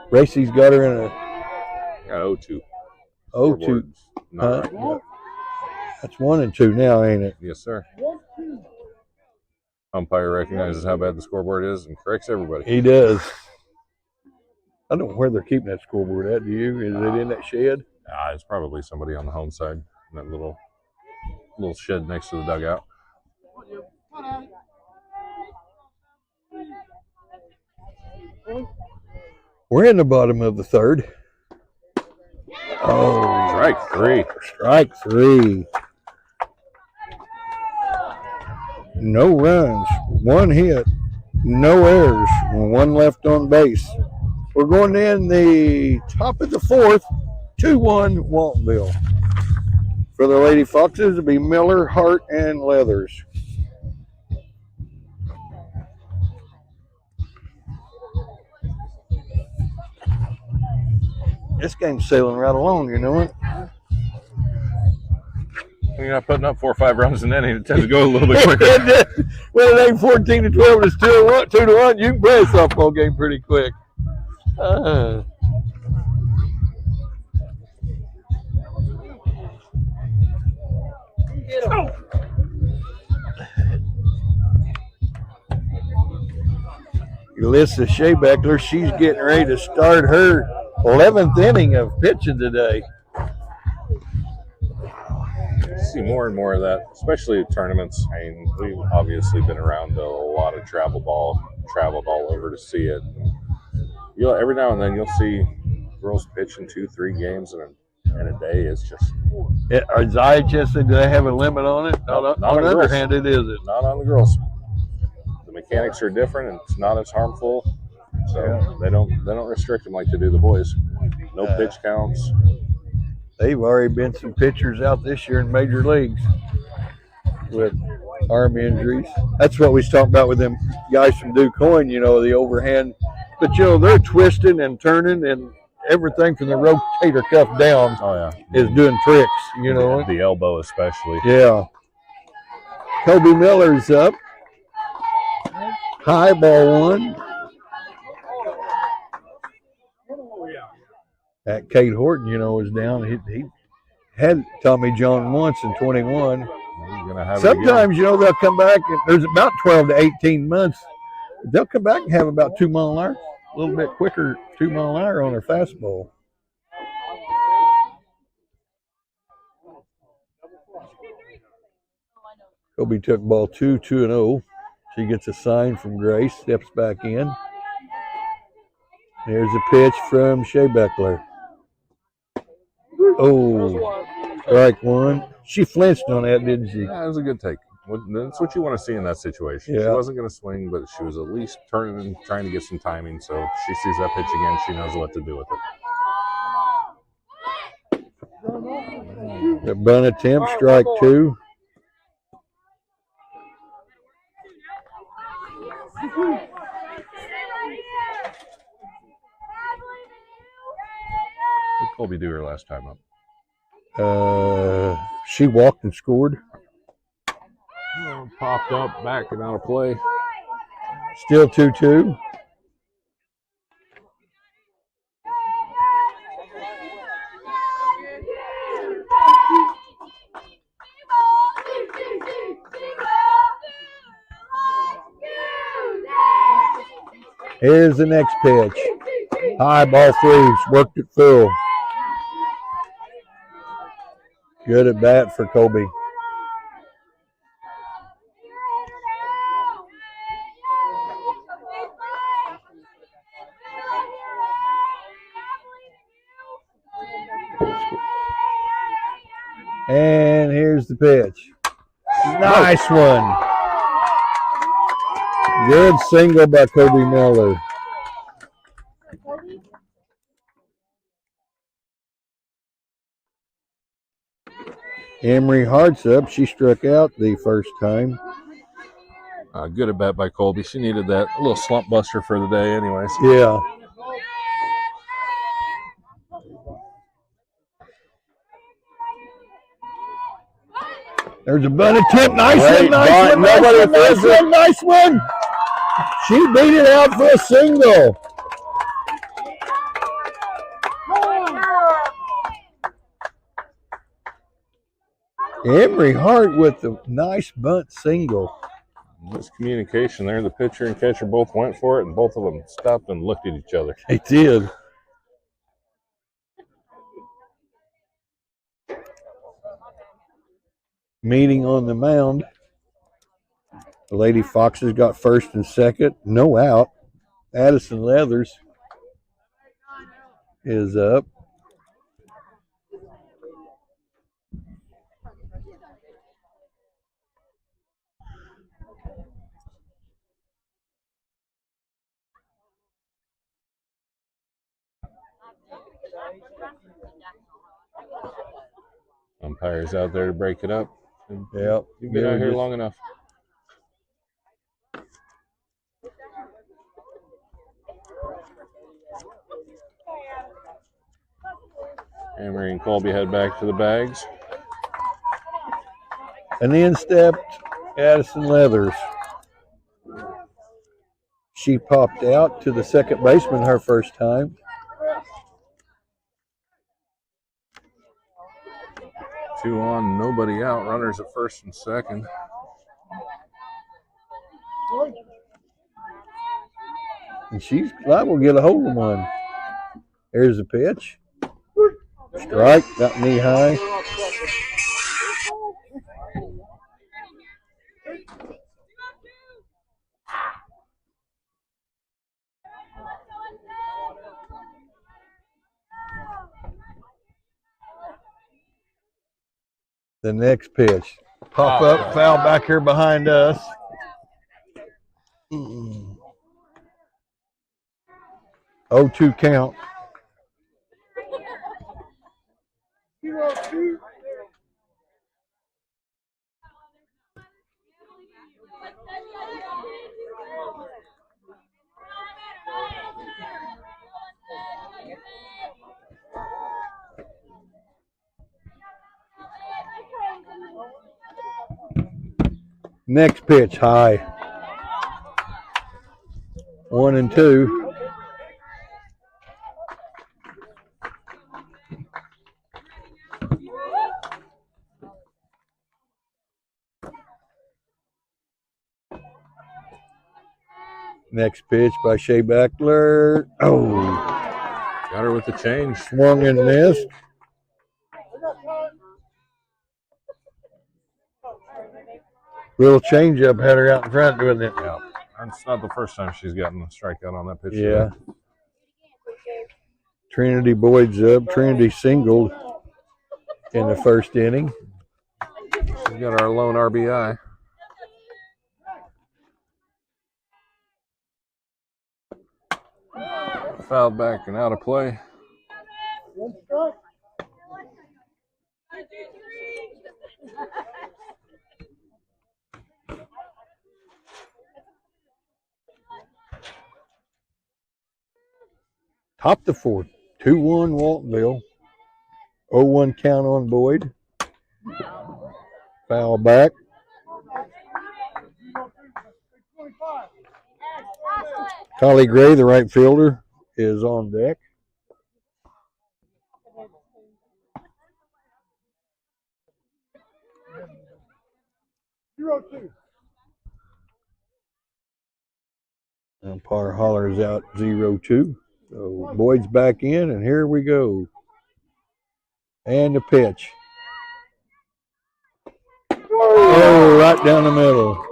[SPEAKER 2] Racy's got her in a
[SPEAKER 3] 0-2.
[SPEAKER 2] 0-2.
[SPEAKER 3] Huh?
[SPEAKER 2] Right. That's 1 and 2 now, ain't it?
[SPEAKER 3] Yes, sir. Umpire recognizes how bad the scoreboard is and corrects everybody.
[SPEAKER 2] He does. I don't know where they're keeping that scoreboard at. Do you? Is it in that shed?
[SPEAKER 3] It's probably somebody on the home side in that little shed next to the dugout.
[SPEAKER 2] We're in the bottom of the third. Oh,
[SPEAKER 3] Strike three.
[SPEAKER 2] Strike three. No runs, 1 hit, no errors, 1 left on base. We're going in the top of the fourth, 2-1 Waltonville. For the Lady Foxes, it'll be Miller, Hart, and Leathers. This game's sailing right along, you know it?
[SPEAKER 3] When you're not putting up 4 or 5 runs in inning, it tends to go a little bit quicker.
[SPEAKER 2] When it ain't 14-12, it's 2-1. You can play a softball game pretty quick. Alyssa Shebeckler, she's getting ready to start her 11th inning of pitching today.
[SPEAKER 3] See more and more of that, especially at tournaments. I mean, we've obviously been around a lot of traveled all over to see it. Every now and then you'll see girls pitching 2-3 games in a day. It's just.
[SPEAKER 2] Is IHS, do they have a limit on it?
[SPEAKER 3] Not
[SPEAKER 2] on the other hand, it is.
[SPEAKER 3] Not on the girls. The mechanics are different, and it's not as harmful. So they don't restrict them like they do the boys. No pitch counts.
[SPEAKER 2] They've already been some pitchers out this year in major leagues with arm injuries. That's what we was talking about with them guys from DuQuoin, the overhand. But, they're twisting and turning, and everything from the rotator cuff down is doing tricks,
[SPEAKER 3] The elbow especially.
[SPEAKER 2] Yeah. Kobe Miller's up. High ball 1. That Kate Horton, was down. He had Tommy John once in 21. Sometimes, they'll come back. There's about 12 to 18 months. They'll come back and have about 2 mile an hour, a little bit quicker 2 mile an hour on their fastball. Kobe took ball 2, 2-0. She gets a sign from Grace, steps back in. There's a pitch from Shea Beckler. Oh, strike 1. She flinched on that, didn't she?
[SPEAKER 3] Yeah, it was a good take. That's what you want to see in that situation.
[SPEAKER 2] Yeah.
[SPEAKER 3] She wasn't going to swing, but she was at least turning and trying to get some timing. So if she sees that pitch again, she knows what to do with it.
[SPEAKER 2] The bunt attempt, strike 2.
[SPEAKER 3] What did Colby do her last time up?
[SPEAKER 2] She walked and scored.
[SPEAKER 3] Oh, popped up, back and out of play.
[SPEAKER 2] Still 2-2. Here's the next pitch. High ball 3, worked it full. Good at bat for Colby. And here's the pitch. Nice one. Good single by Colby Miller. Emery Hart's up. She struck out the first time.
[SPEAKER 3] Good at bat by Colby. She needed that. A little slump buster for the day anyways.
[SPEAKER 2] Yeah. There's a bunt attempt. Nice one, nice one. She beat it out for a single. Emery Hart with the nice bunt single.
[SPEAKER 3] Miscommunication there. The pitcher and catcher both went for it, and both of them stopped and looked at each other.
[SPEAKER 2] They did. Meeting on the mound. The Lady Foxes got first and second. No out. Addison Leathers is up.
[SPEAKER 3] Umpires out there to break it up.
[SPEAKER 2] Yep.
[SPEAKER 3] You've been out here long enough. Emery and Colby head back to the bags.
[SPEAKER 2] And in stepped Addison Leathers. She popped out to the second baseman her first time.
[SPEAKER 3] Two on, nobody out. Runners at first and second.
[SPEAKER 2] And she's liable to get a hold of one. Here's the pitch. Strike, got knee high. The next pitch. Pop up, foul back here behind us. 0-2 count. Next pitch, high. 1-2. Next pitch by Shea Beckler. Oh.
[SPEAKER 3] Got her with the change.
[SPEAKER 2] Swung and missed. Little changeup had her out in front, didn't it?
[SPEAKER 3] Yeah. It's not the first time she's gotten a strikeout on that pitch.
[SPEAKER 2] Yeah. Trinity Boyd's up. Trinity singled in the first inning.
[SPEAKER 3] We got our lone RBI. Fouled back and out of play.
[SPEAKER 2] Top the fourth. 2-1 Waltonville. 0-1 count on Boyd. Foul back. Collie Gray, the right fielder, is on deck. Umpire hollers out 0-2. So Boyd's back in, and here we go. And the pitch. Oh, right down the middle.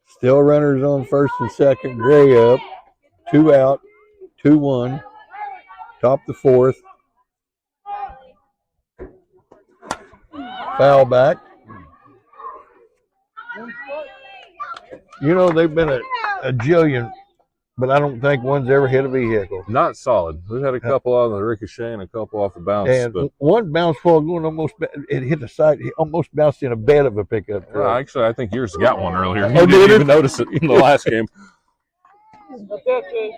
[SPEAKER 2] Still runners on first and second. Gray up. 2 out. 2-1. Top the fourth. Foul back. You know, they've been a jillion, but I don't think one's ever hit a vehicle.
[SPEAKER 3] Not solid. We've had a couple on the ricochet and a couple off the bounce.
[SPEAKER 2] And
[SPEAKER 3] but
[SPEAKER 2] one bounce ball going almost, it hit the side, it almost bounced in a bed of a pickup truck.
[SPEAKER 3] well, actually, I think yours got one earlier.
[SPEAKER 2] Oh,
[SPEAKER 3] You
[SPEAKER 2] did
[SPEAKER 3] didn't
[SPEAKER 2] it?
[SPEAKER 3] even notice it in the last game.
[SPEAKER 4] That's it.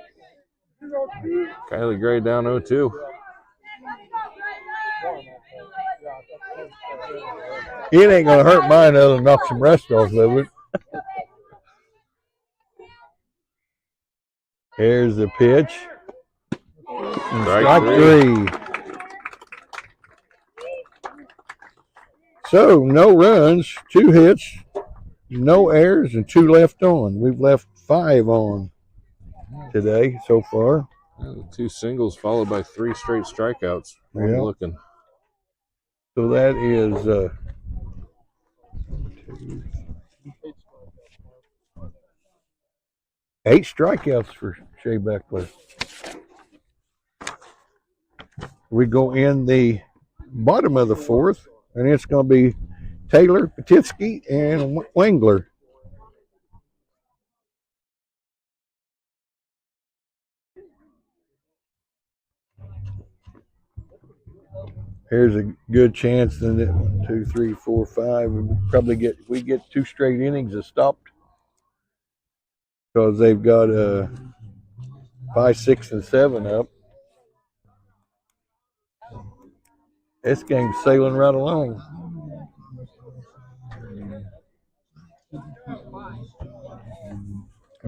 [SPEAKER 4] 0-2.
[SPEAKER 3] Kylie Gray down 0-2.
[SPEAKER 2] It ain't going to hurt mine other than knock some rust off of it. Here's the pitch. And strike three. So, no runs, 2 hits, no errors, and 2 left on. We've left 5 on today so far.
[SPEAKER 3] 2 singles followed by 3 straight strikeouts. One
[SPEAKER 2] Yeah.
[SPEAKER 3] looking.
[SPEAKER 2] So that is 8 strikeouts for Shea Beckler. We go in the bottom of the fourth, and it's going to be Taylor, Patitsky, and Wengler. Here's a good chance then that 1, 2, 3, 4, 5. We get 2 straight innings of stopped because they've got 5, 6, and 7 up. This game's sailing right along.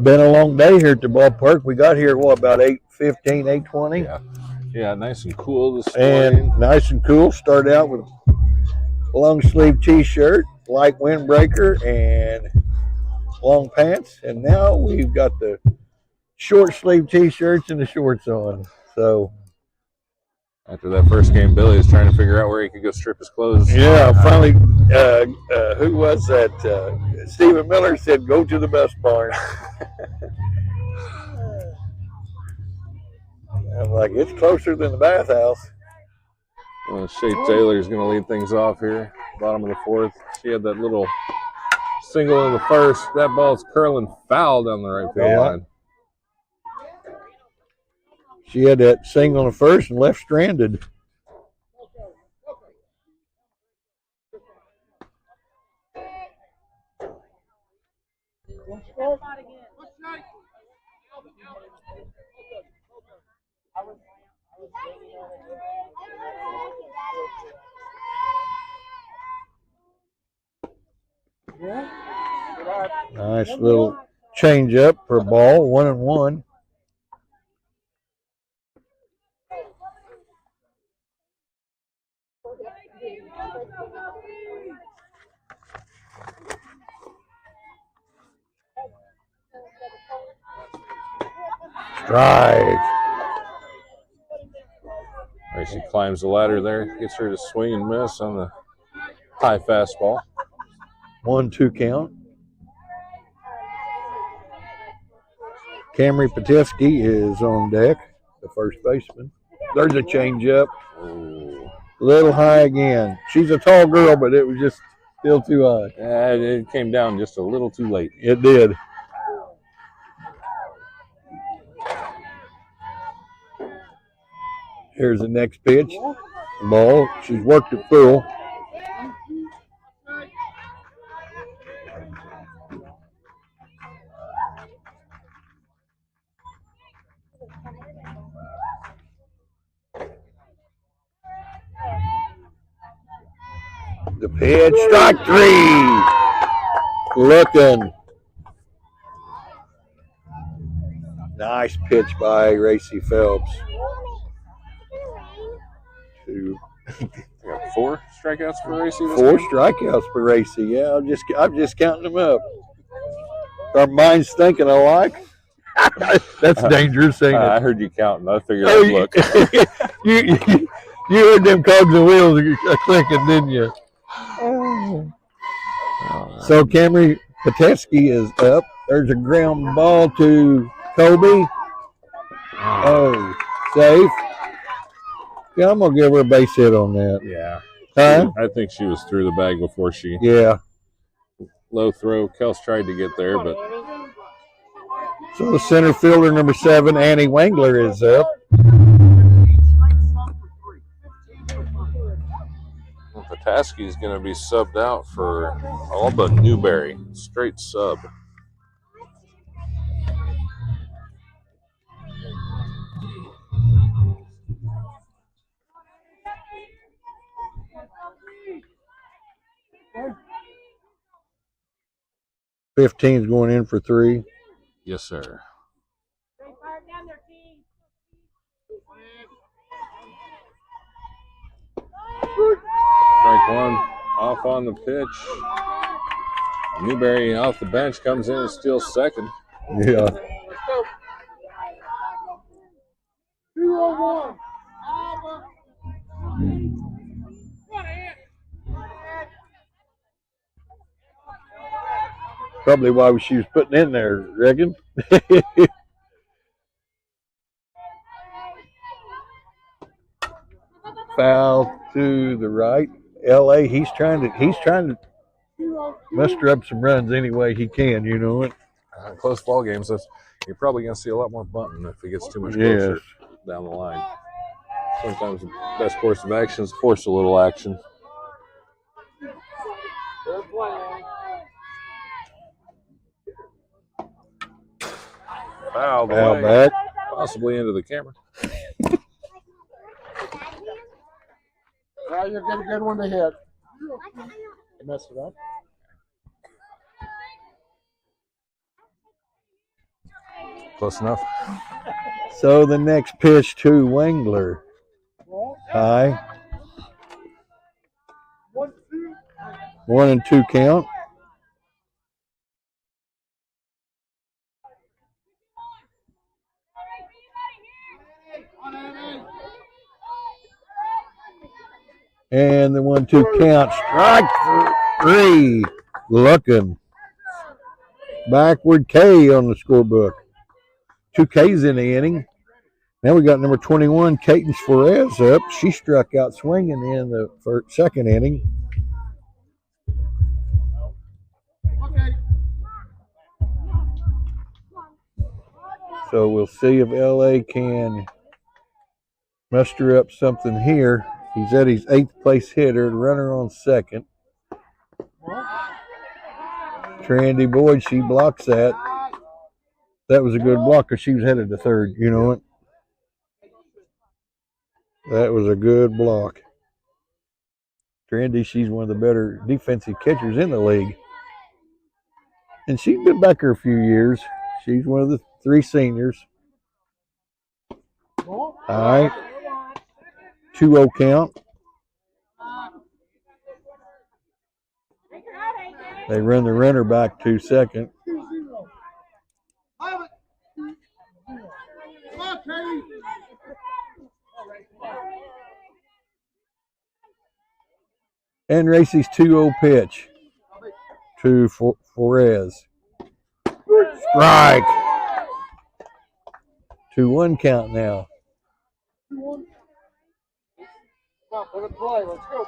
[SPEAKER 2] Been a long day here at the ballpark. We got here about 8:15, 8:20.
[SPEAKER 3] Yeah, nice and cool this
[SPEAKER 2] And
[SPEAKER 3] morning.
[SPEAKER 2] nice and cool. Started out with a long sleeve t-shirt, light windbreaker, and long pants. And now we've got the short sleeve t-shirts and the shorts on. So
[SPEAKER 3] After that first game, Billy was trying to figure out where he could go strip his clothes.
[SPEAKER 2] yeah, finally, who was that? Stephen Miller said, "Go to the bus barn." I'm like, it's closer than the bathhouse.
[SPEAKER 3] Well, Shea Taylor's going to lead things off here. Bottom of the fourth. She had that little single in the first. That ball's curling foul down the right field line.
[SPEAKER 2] She had that single in the first and left stranded. Nice little change up for a ball, 1-1. Strike.
[SPEAKER 3] Right, she climbs the ladder there, gets her to swing and miss on the high fastball.
[SPEAKER 2] 1-2 count. Camry Patitsky is on deck, the first baseman. There's a changeup.
[SPEAKER 3] Oh.
[SPEAKER 2] Little high again. She's a tall girl, but it was just Still too high.
[SPEAKER 3] It came down just a little too late.
[SPEAKER 2] It did. Here's the next pitch. Ball. She's worked it full. The pitch, strike three. Looking. Nice pitch by Racy Phelps. Two.
[SPEAKER 3] Got 4 strikeouts for Racy.
[SPEAKER 2] 4 strikeouts for Racy. Yeah, I'm just counting them up. Our minds thinking alike. That's dangerous, ain't it?
[SPEAKER 3] I heard you counting. I figured I'd look.
[SPEAKER 2] You heard them cogs and wheels clicking, didn't you? So Camry Patesky is up. There's a ground ball to Kobe. Oh, safe. Yeah, I'm gonna give her a base hit on that.
[SPEAKER 3] Yeah.
[SPEAKER 2] Huh?
[SPEAKER 3] I think she was through the bag before she.
[SPEAKER 2] Yeah.
[SPEAKER 3] Low throw. Kels tried to get there, but.
[SPEAKER 2] So the center fielder, number 7, Annie Wangler, is up.
[SPEAKER 3] Pataski's going to be subbed out for Alba Newberry. Straight sub.
[SPEAKER 2] '15's going in for 3.
[SPEAKER 3] Yes, sir. Strike 1 off on the pitch. Newberry off the bench comes in and steals second.
[SPEAKER 2] Yeah.
[SPEAKER 4] 2-1.
[SPEAKER 2] Probably why she was putting in there, reckon. Foul to the right. LA, he's trying to muster up some runs any way he can, you know it.
[SPEAKER 3] Close ball games, you're probably going to see a lot more bunting if it gets too much closer down the line. Sometimes the best course of action is force a little action. Foul
[SPEAKER 2] back.
[SPEAKER 3] Possibly into the camera.
[SPEAKER 4] Now you'll get a good one to hit. Mess it up.
[SPEAKER 3] Close enough.
[SPEAKER 2] So the next pitch to Wangler. High. 1-2 count. And the 1-2 count. Strike 3. Looking. Backward K on the scorebook. 2 Ks in the inning. Now we got number 21, Cadence Flores up. She struck out swinging in the second inning. So we'll see if LA can muster up something here. He's at his 8th place hitter, runner on second. Trandy Boyd, she blocks that. That was a good block because she was headed to third, you know it. That was a good block. Trandy, she's one of the better defensive catchers in the league. And she's been back here a few years. She's one of the 3 seniors. All right. 2-0 count. They run the runner back to second. And Racy's 2-0 pitch to Flores. Strike. 2-1 count now.
[SPEAKER 4] Let it play. Let's go.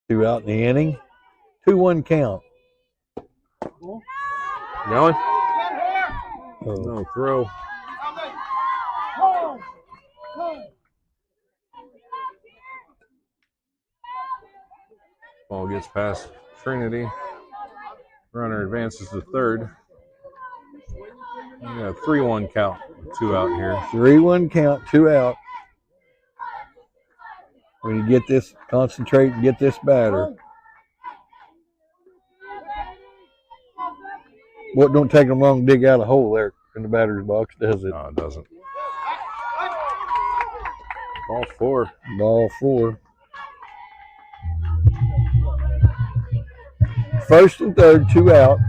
[SPEAKER 2] 2 out in the inning. 2-1 count.
[SPEAKER 3] Going?
[SPEAKER 2] Oh.
[SPEAKER 3] No throw. Ball gets past Trinity. Runner advances to third. We got a 3-1 count. 2 out here.
[SPEAKER 2] 3-1 count, 2 out. When you get this, concentrate and get this batter. What don't take them long to dig out a hole there in the batter's box, does it?
[SPEAKER 3] No, it doesn't. Ball 4.
[SPEAKER 2] Ball 4. First and third, 2 out.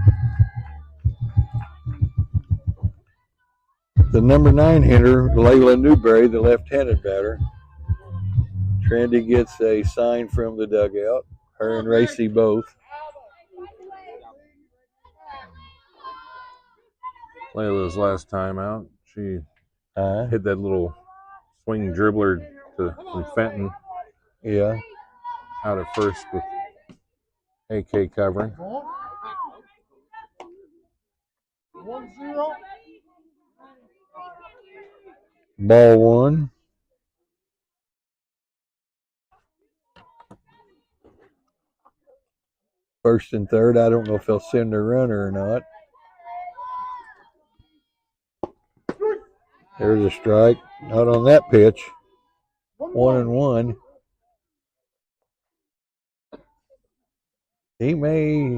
[SPEAKER 2] The number 9 hitter, Layla Newberry, the left-handed batter. Trinity gets a sign from the dugout. Her and Racy both.
[SPEAKER 3] Layla's last time out. She
[SPEAKER 2] Uh-huh.
[SPEAKER 3] hit that little swing dribbler from Fenton.
[SPEAKER 2] Yeah.
[SPEAKER 3] Out at first with AK covering.
[SPEAKER 4] 1-0.
[SPEAKER 2] Ball 1. First and third. I don't know if they'll send a runner or not. There's a strike. Not on that pitch. 1-1. He may.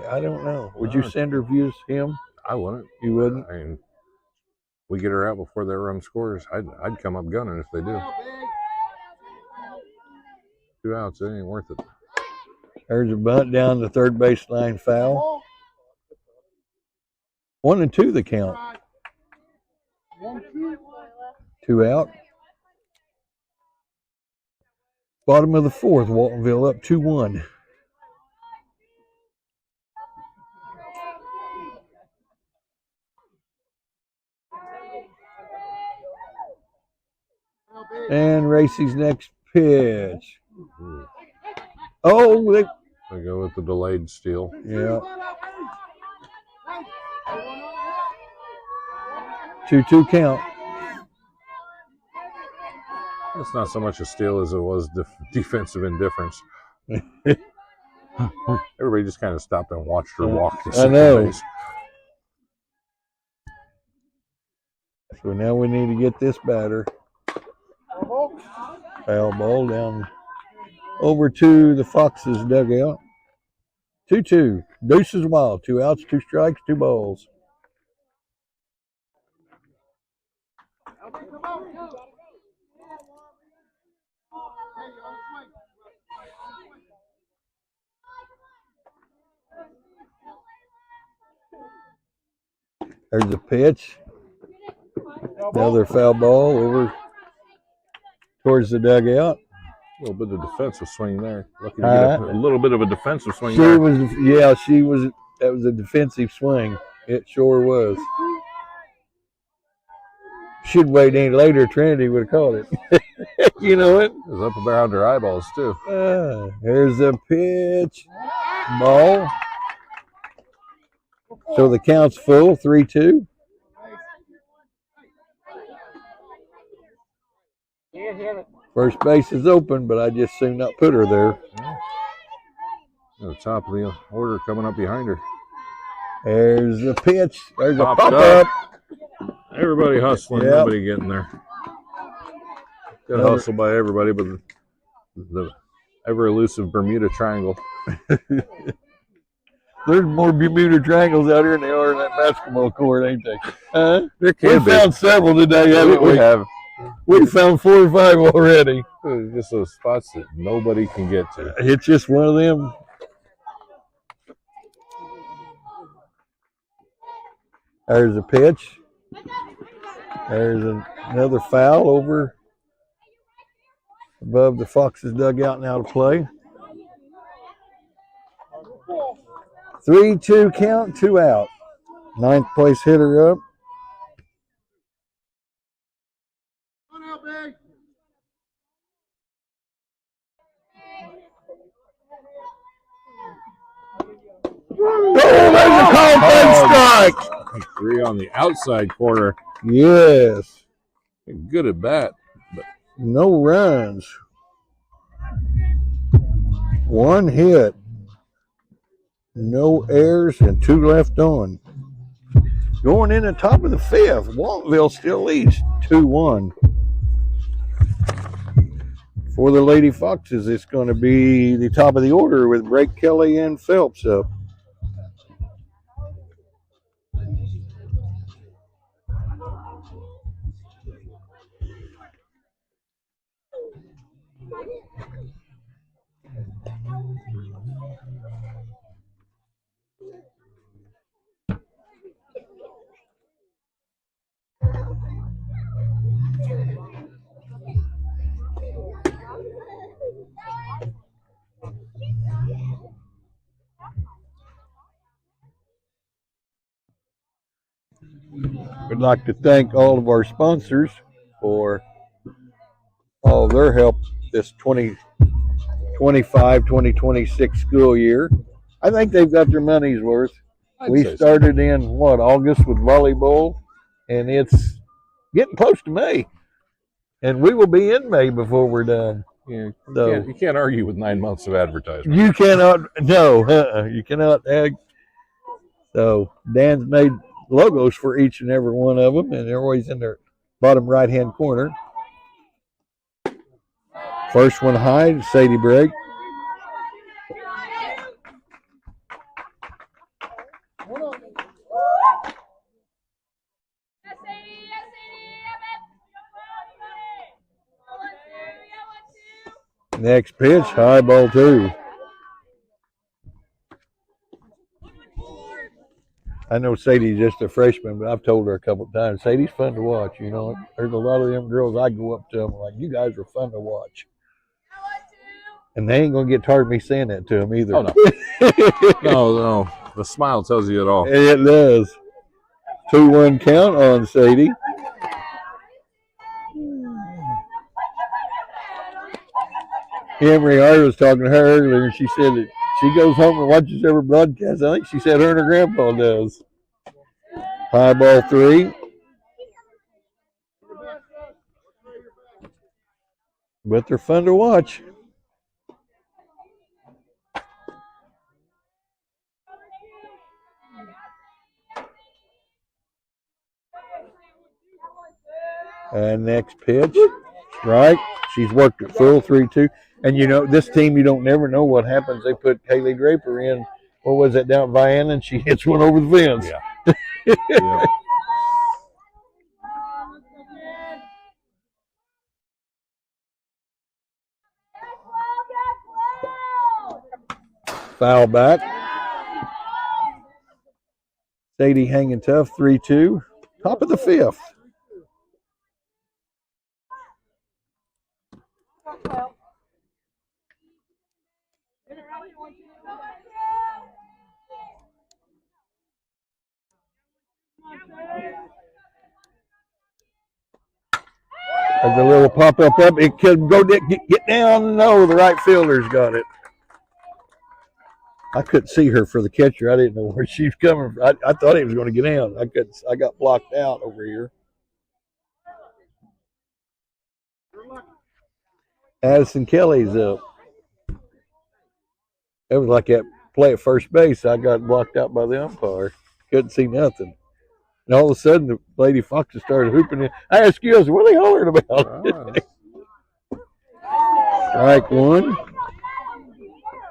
[SPEAKER 2] I don't know. Would you send or views him?
[SPEAKER 3] I wouldn't.
[SPEAKER 2] You wouldn't?
[SPEAKER 3] I mean, we get her out before their run scores. I'd come up gunning if they do. 2 outs, it ain't worth it.
[SPEAKER 2] There's a bunt down the third baseline foul. 1-2 the count. 2 out. Bottom of the fourth, Waltonville up 2-1. And Racy's next pitch. Oh,
[SPEAKER 3] They go with the delayed steal.
[SPEAKER 2] yeah. 2-2 count.
[SPEAKER 3] It's not so much a steal as it was defensive indifference. Everybody just kind of stopped and watched her walk to
[SPEAKER 2] I
[SPEAKER 3] second
[SPEAKER 2] know.
[SPEAKER 3] base.
[SPEAKER 2] So now we need to get this batter. Foul ball down over to the Foxes dugout. 2-2. Deuces wild. 2 outs, 2 strikes, 2 balls. There's a pitch. Another foul ball over towards the dugout.
[SPEAKER 3] A little bit of defensive swing there. Lucky to get a little bit of a defensive swing there.
[SPEAKER 2] She was. That was a defensive swing. It sure was. Should wait any later. Trinity would have caught it. You know it.
[SPEAKER 3] It was up around her eyeballs too.
[SPEAKER 2] Here's a pitch. Ball. So the count's full. 3-2. First base is open, but I just soon not put her there.
[SPEAKER 3] At the top of the order coming up behind her.
[SPEAKER 2] There's a pitch. There's a
[SPEAKER 3] Popped
[SPEAKER 2] pop-up.
[SPEAKER 3] Everybody hustling,
[SPEAKER 2] Yep.
[SPEAKER 3] nobody getting there. Good hustle by everybody, but the ever elusive Bermuda Triangle.
[SPEAKER 2] There's more Bermuda Triangles out here than there are in that basketball court, ain't they?
[SPEAKER 3] There
[SPEAKER 2] We
[SPEAKER 3] can be.
[SPEAKER 2] found several today, haven't we?
[SPEAKER 3] We have.
[SPEAKER 2] We found 4 or 5 already.
[SPEAKER 3] Just those spots that nobody can get to.
[SPEAKER 2] It's just one of them. There's a pitch. There's another foul over above the Foxes dugout and out of play. 3-2 count, 2 out. 9th place hitter up. Oh, there's a called fake strike.
[SPEAKER 3] 3 on the outside corner.
[SPEAKER 2] Yes.
[SPEAKER 3] Good at bat. But
[SPEAKER 2] no runs. 1 hit. No errors and 2 left on. Going in the top of the 5th, Waltonville still leads 2-1. For the Lady Foxes, it's going to be the top of the order with Drake, Kelly, and Phelps up. We'd like to thank all of our sponsors for all their help this 2025-2026 school year. I think they've got their money's worth. We started in, August with volleyball, and it's getting close to May. And we will be in May before we're done.
[SPEAKER 3] Yeah, you can't argue with 9 months of advertisement.
[SPEAKER 2] You cannot, you cannot. So Dan's made logos for each and every one of them, and they're always in their bottom right-hand corner. First one high, Sadie break. Next pitch, high ball 2. I know Sadie's just a freshman, but I've told her a couple of times, Sadie's fun to watch. You know, there's a lot of them girls I go up to them like, you guys are fun to watch. And they ain't going to get tired of me saying that to them either.
[SPEAKER 3] Oh, no. No. The smile tells you it all.
[SPEAKER 2] It does. 2-1 count on Sadie. Emery Hart was talking to her earlier, and she said that she goes home and watches every broadcast. I think she said her and her grandpa does. High ball 3. But they're fun to watch. And next pitch, strike. She's worked it full 3-2. And, you know, this team, you don't never know what happens. They put Kaylee Draper in, what was that, down at Vienna, and she hits one over the fence.
[SPEAKER 3] Yeah. Yeah.
[SPEAKER 2] Foul back. Sadie hanging tough, 3-2. Top of the 5th. As a little pop up, it could go get down. No, the right fielder's got it. I couldn't see her for the catcher. I didn't know where she was coming from. I thought he was going to get down. I got blocked out over here. Addison Kelly's up. It was like that play at first base. I got blocked out by the umpire. Couldn't see nothing. And all of a sudden, the Lady Foxes started hooping in. I asked you, what are they hollering about? Strike 1.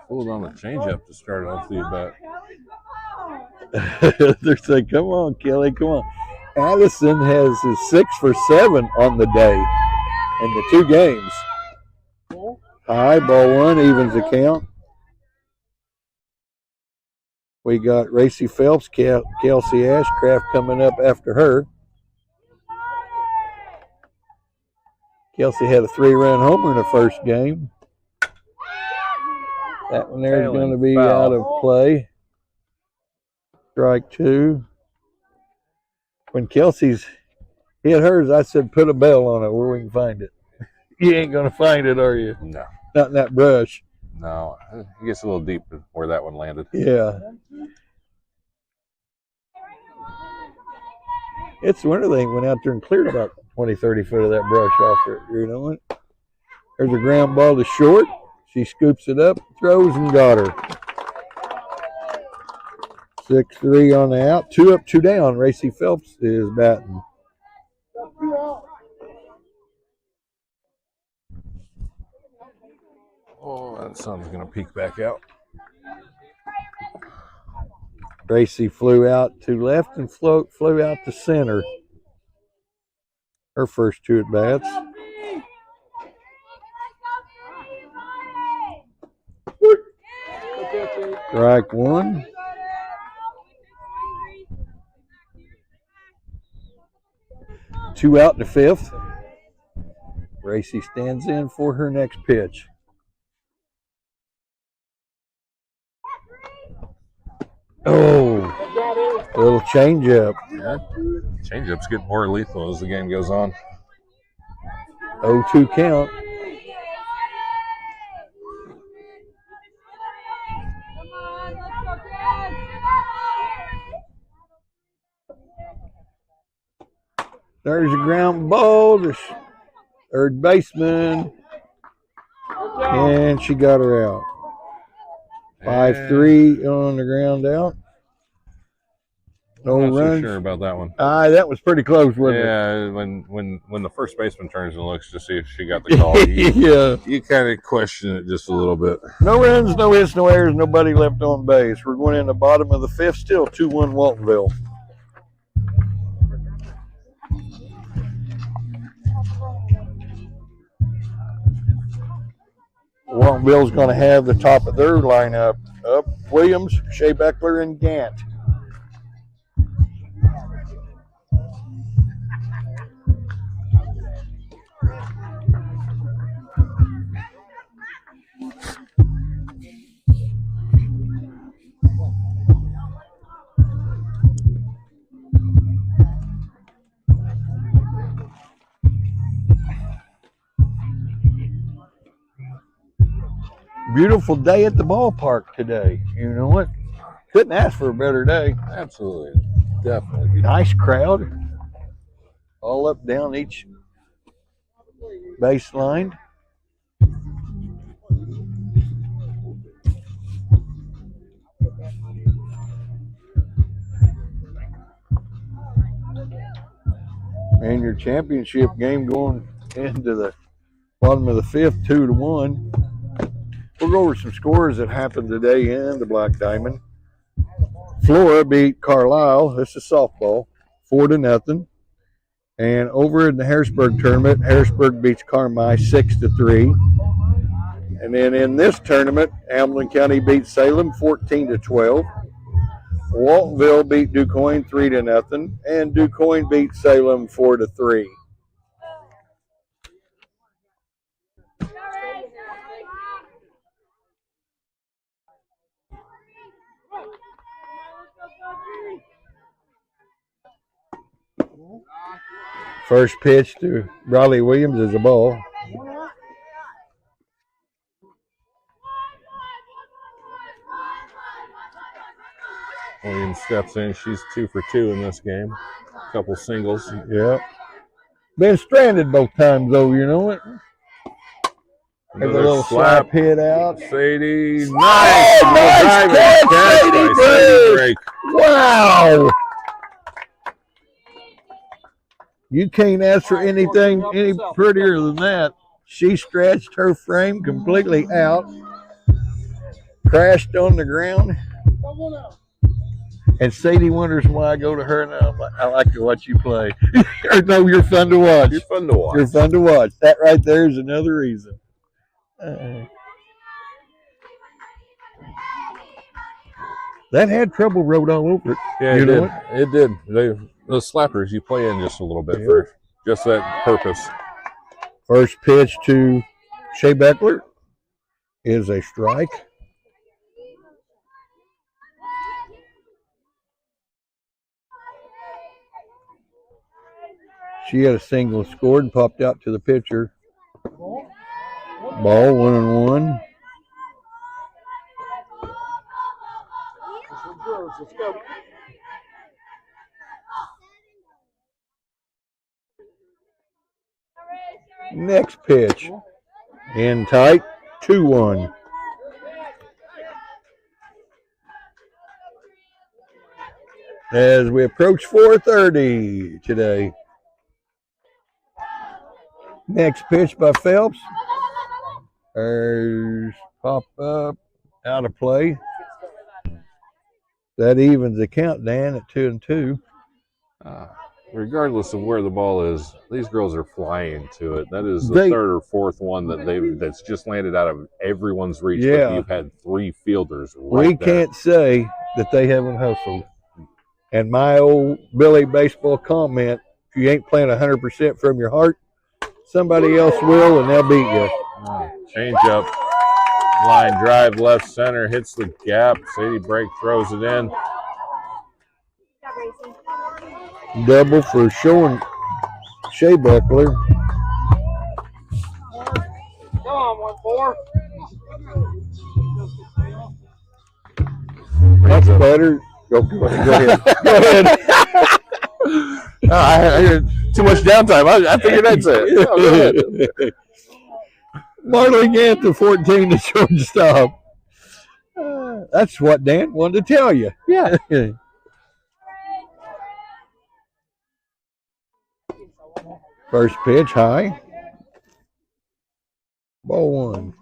[SPEAKER 3] Pulled on a changeup to start off the
[SPEAKER 2] at bat. They're saying, come on, Kelly, come on. Addison has his 6 for 7 on the day in the 2 games. High, ball 1, evens the count. We got Racy Phelps, Kelsey Ashcraft coming up after her. Kelsey had a 3-run homer in the first game. That one there is going to be out of play. Strike 2. When Kelsey's hit hers, I said put a bell on it where we can find it. You ain't going to find it, are you?
[SPEAKER 3] No.
[SPEAKER 2] Not in that brush.
[SPEAKER 3] No. It gets a little deep where that one landed.
[SPEAKER 2] Yeah. It's winter. They went out there and cleared about 20, 30 foot of that brush off it. You know what? There's a ground ball to short. She scoops it up, throws, and got her. 6-3 on the out. 2 up, 2 down. Racy Phelps is batting.
[SPEAKER 3] Oh, that sun's going to peek back out.
[SPEAKER 2] Racy flew out to left and flew out to center. Her first 2 at bats. Strike 1. Two out in the 5th. Racy stands in for her next pitch. Oh, a little changeup.
[SPEAKER 3] Yeah, changeup's getting more lethal as the game goes on.
[SPEAKER 2] 0-2 count. There's a ground ball to third baseman, and she got her out. 5-3 on the ground out. No
[SPEAKER 3] I'm not
[SPEAKER 2] runs.
[SPEAKER 3] so sure about that one.
[SPEAKER 2] That was pretty close, wasn't it?
[SPEAKER 3] Yeah, when the first baseman turns and looks to see if she got the call,
[SPEAKER 2] Yeah.
[SPEAKER 3] you kind of question it just a little bit.
[SPEAKER 2] No runs, no hits, no errors, nobody left on base. We're going in the bottom of the 5th, still 2-1 Waltonville. Waltonville's going to have the top of their lineup up. Williams, Shea Beckler, and Gant. Beautiful day at the ballpark today. You know what? Couldn't ask for a better day.
[SPEAKER 3] Absolutely. Definitely.
[SPEAKER 2] Nice crowd. All up down each baseline. And your championship game going into the bottom of the 5th, 2-1. We'll go over some scores that happened today in the Black Diamond. Flora beat Carlisle. This is softball, 4-0. And over in the Harrisburg tournament, Harrisburg beats Carmi 6-3. And then in this tournament, Hamilton County beat Salem 14-12. Waltonville beat DuQuoin 3-0, and DuQuoin beat Salem 4-3. First pitch to Riley Williams is a ball.
[SPEAKER 3] Williams steps in. She's 2 for 2 in this game. A couple singles.
[SPEAKER 2] Yeah. Been stranded both times, though, you know it. There's a little slap hit out.
[SPEAKER 3] Sadie.
[SPEAKER 2] Oh, nice catch, Sadie Drake. Wow. You can't ask for anything any prettier than that. She stretched her frame completely out, crashed on the ground, and Sadie wonders why I go to her now. I'm like, I like to watch you play. No, you're fun to watch.
[SPEAKER 3] You're fun to watch.
[SPEAKER 2] You're fun to watch. That right there is another reason. That had trouble wrote all over it.
[SPEAKER 3] Yeah, it did. It did. Those slappers you play in just a little bit for just that purpose.
[SPEAKER 2] First pitch to Shea Beckler is a strike. She had a single scored and popped out to the pitcher. Ball 1-1. Next pitch. In tight, 2-1. As we approach 4:30 today. Next pitch by Phelps. There's pop up, out of play. That evens the count, Dan, at 2-2.
[SPEAKER 3] Regardless of where the ball is, these girls are flying to it. That is the third or fourth one that's just landed out of everyone's reach.
[SPEAKER 2] Yeah.
[SPEAKER 3] But you've had 3 fielders.
[SPEAKER 2] We can't say that they haven't hustled. And my old Billy baseball comment: if you ain't playing 100% from your heart, somebody else will, and they'll beat you.
[SPEAKER 3] Change up, line drive, left center, hits the gap. Sadie Brake throws it in.
[SPEAKER 2] Double for Shea Buckler.
[SPEAKER 4] Come on, 1-4.
[SPEAKER 2] That's better. Go ahead. Go ahead.
[SPEAKER 3] I had too much downtime. I figured I'd say it. Oh, go ahead.
[SPEAKER 2] Marley Ganther, 14 to shortstop. That's what Dan wanted to tell you.
[SPEAKER 3] Yeah.
[SPEAKER 2] First pitch, high. Ball 1.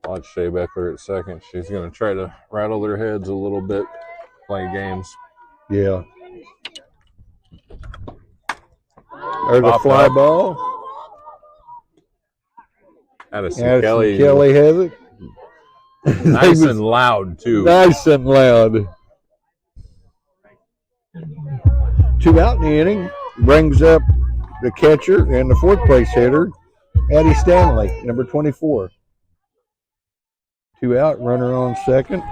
[SPEAKER 3] Watch Shea Beckler at second. She's going to try to rattle their heads a little bit, play games.
[SPEAKER 2] Yeah. There's a fly ball.
[SPEAKER 3] Addison Kelly
[SPEAKER 2] has it.
[SPEAKER 3] Nice and loud, too.
[SPEAKER 2] Nice and loud. 2 out in the inning. Brings up the catcher and the fourth place hitter, Addie Stanley, number 24. 2 out, runner on second.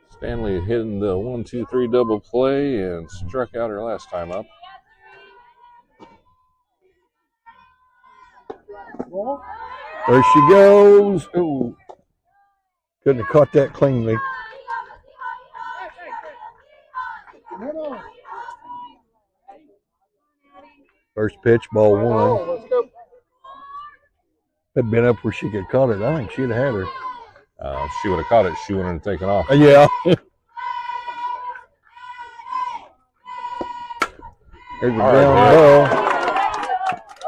[SPEAKER 3] Stanley hitting the 1-2-3 double play and struck out her last time up.
[SPEAKER 2] There she goes. Ooh. Couldn't have caught that cleanly. First pitch, ball 1.
[SPEAKER 4] Let's go.
[SPEAKER 2] Had been up where she could caught it. I think she'd have had her.
[SPEAKER 3] If she would have caught it, she wouldn't have taken off.
[SPEAKER 2] Yeah. There's a ground ball.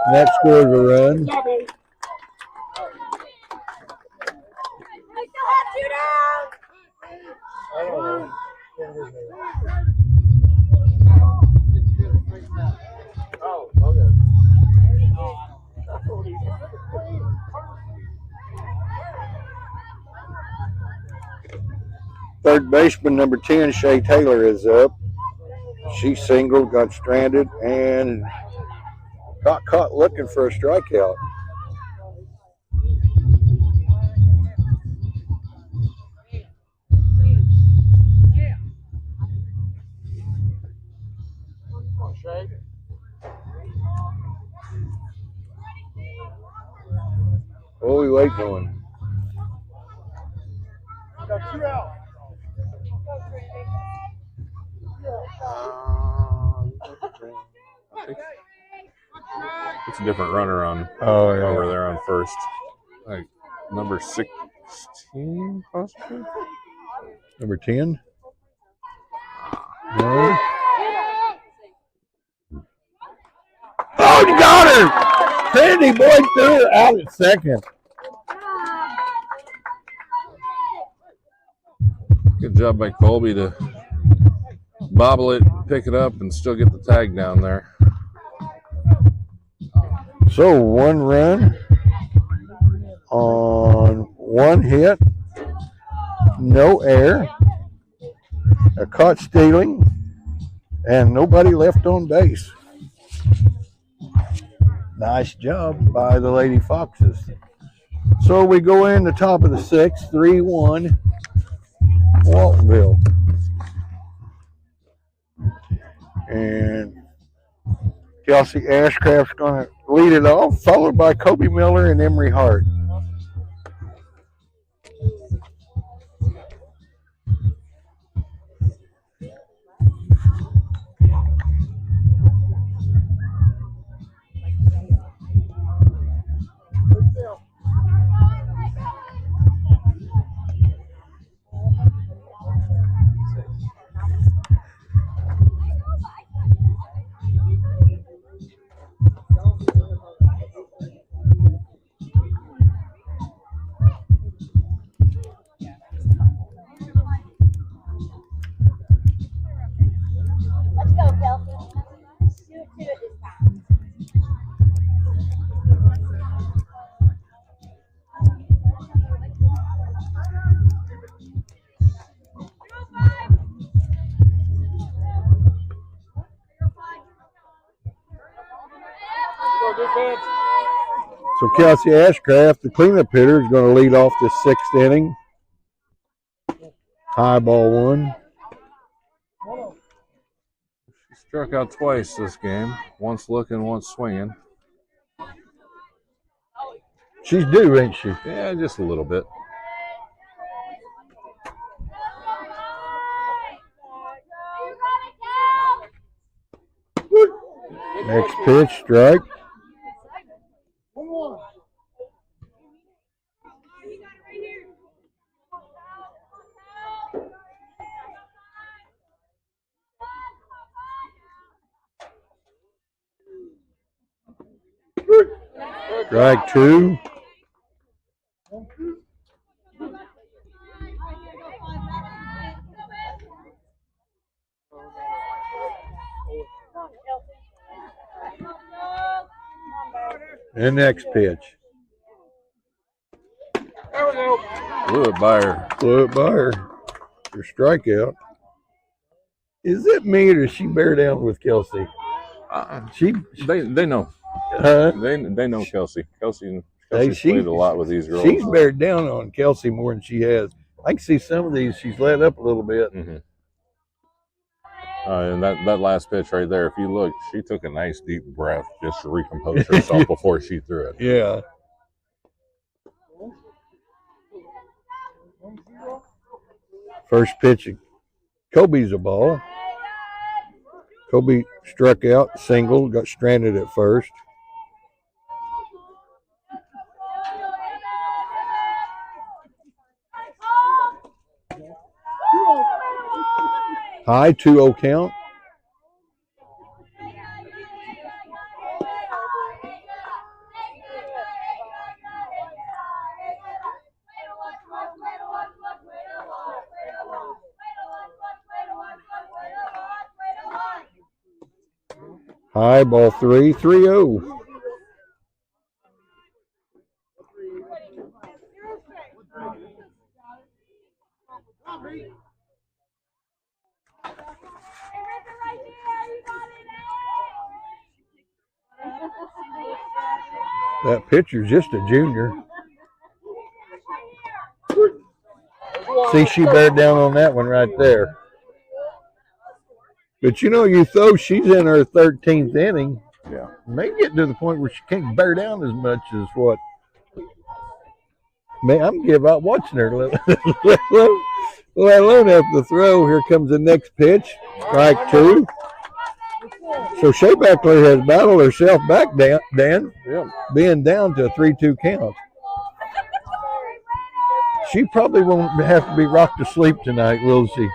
[SPEAKER 2] And that scores a run. Third baseman, number 10, Shay Taylor, is up. She singled, got stranded, and got caught looking for a strikeout. What are we waiting on?
[SPEAKER 4] Got 2 out.
[SPEAKER 3] It's a different runner on over there on first. Like number 16, possibly?
[SPEAKER 2] Number 10? No. Oh, you got her! Randy Boyd threw her out at second.
[SPEAKER 3] Good job by Colby to bobble it, pick it up, and still get the tag down there.
[SPEAKER 2] So 1 run on 1 hit, no error, a caught stealing, and nobody left on base. Nice job by the Lady Foxes. So we go in the top of the 6th, 3-1, Waltonville. And Kelsey Ashcraft's going to lead it off, followed by Kobe Miller and Emery Hart. So Kelsey Ashcraft, the cleanup hitter, is going to lead off the 6th inning. High ball 1.
[SPEAKER 3] She struck out twice this game. Once looking, once swinging.
[SPEAKER 2] She's due, ain't she?
[SPEAKER 3] Yeah, just a little bit.
[SPEAKER 2] Next pitch, strike. Strike 2. And next pitch.
[SPEAKER 3] Blew it by her.
[SPEAKER 2] Blew it by her. For strikeout. Is it me or does she bear down with Kelsey?
[SPEAKER 3] They know. They know Kelsey. Kelsey's played a lot with these girls.
[SPEAKER 2] She's bared down on Kelsey more than she has. I can see some of these she's let up a little bit.
[SPEAKER 3] Mm-hmm. And that last pitch right there, if you look, she took a nice deep breath just to recompose herself before she threw it.
[SPEAKER 2] Yeah. First pitch, Kobe's a ball. Kobe struck out, singled, got stranded at first. High 2-0 count. High ball 3, 3-0. That pitcher's just a junior. See, she bared down on that one right there. But you know, she's in her 13th inning.
[SPEAKER 3] Yeah.
[SPEAKER 2] May get to the point where she can't bear down as much as what. Man, I'm give up watching her. Let alone have to throw. Here comes the next pitch. Strike 2. So Shea Beckler has battled herself back, Dan.
[SPEAKER 3] Yep. Being
[SPEAKER 2] down to a 3-2 count. She probably won't have to be rocked to sleep tonight, will she?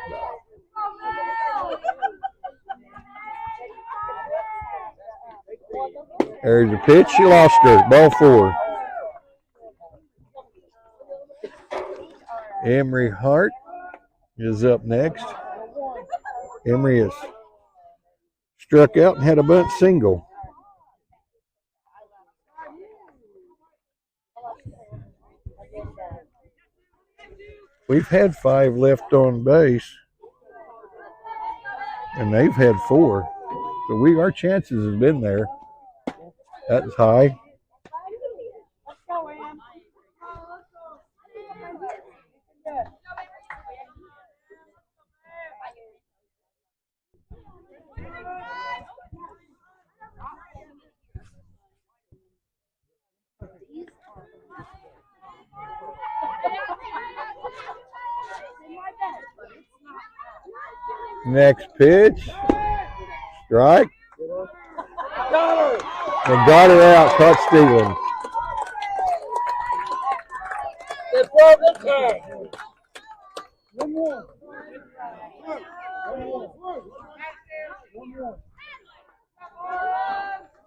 [SPEAKER 2] There's a pitch. She lost her. Ball 4. Emery Hart is up next. Emery is struck out and had a bunt single. We've had 5 left on base, and they've had 4. So our chances have been there. That's high. Next pitch. Strike. And got it out. Caught stealing.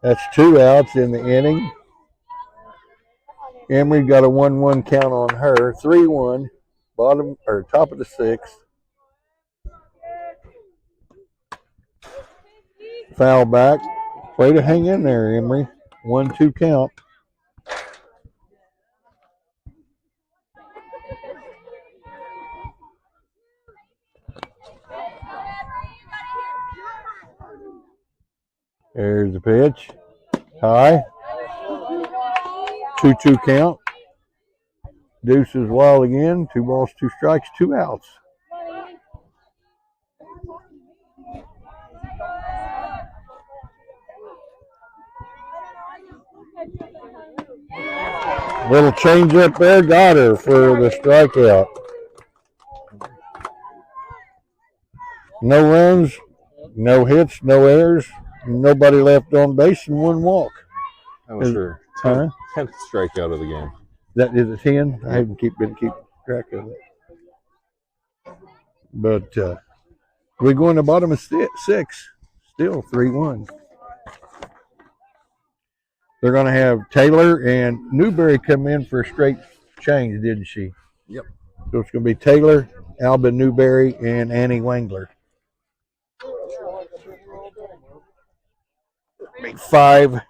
[SPEAKER 2] That's 2 outs in the inning. Emery got a 1-1 count on her. 3-1. Bottom or top of the 6th. Foul back. Way to hang in there, Emery. 1-2 count. There's the pitch. High. 2-2 count. Deuce is wild again. 2 balls, 2 strikes, 2 outs. Little change up there, got her for the strikeout. No runs, no hits, no errors, nobody left on base, and 1 walk.
[SPEAKER 3] That was her 10th strikeout of the game.
[SPEAKER 2] That is a 10. I haven't been keeping track of it. But we go in the bottom of 6, still 3-1. They're going to have Taylor and Newberry come in for a straight change, didn't she?
[SPEAKER 3] Yep.
[SPEAKER 2] So it's going to be Taylor, Alba Newberry, and Annie Wangler. 5,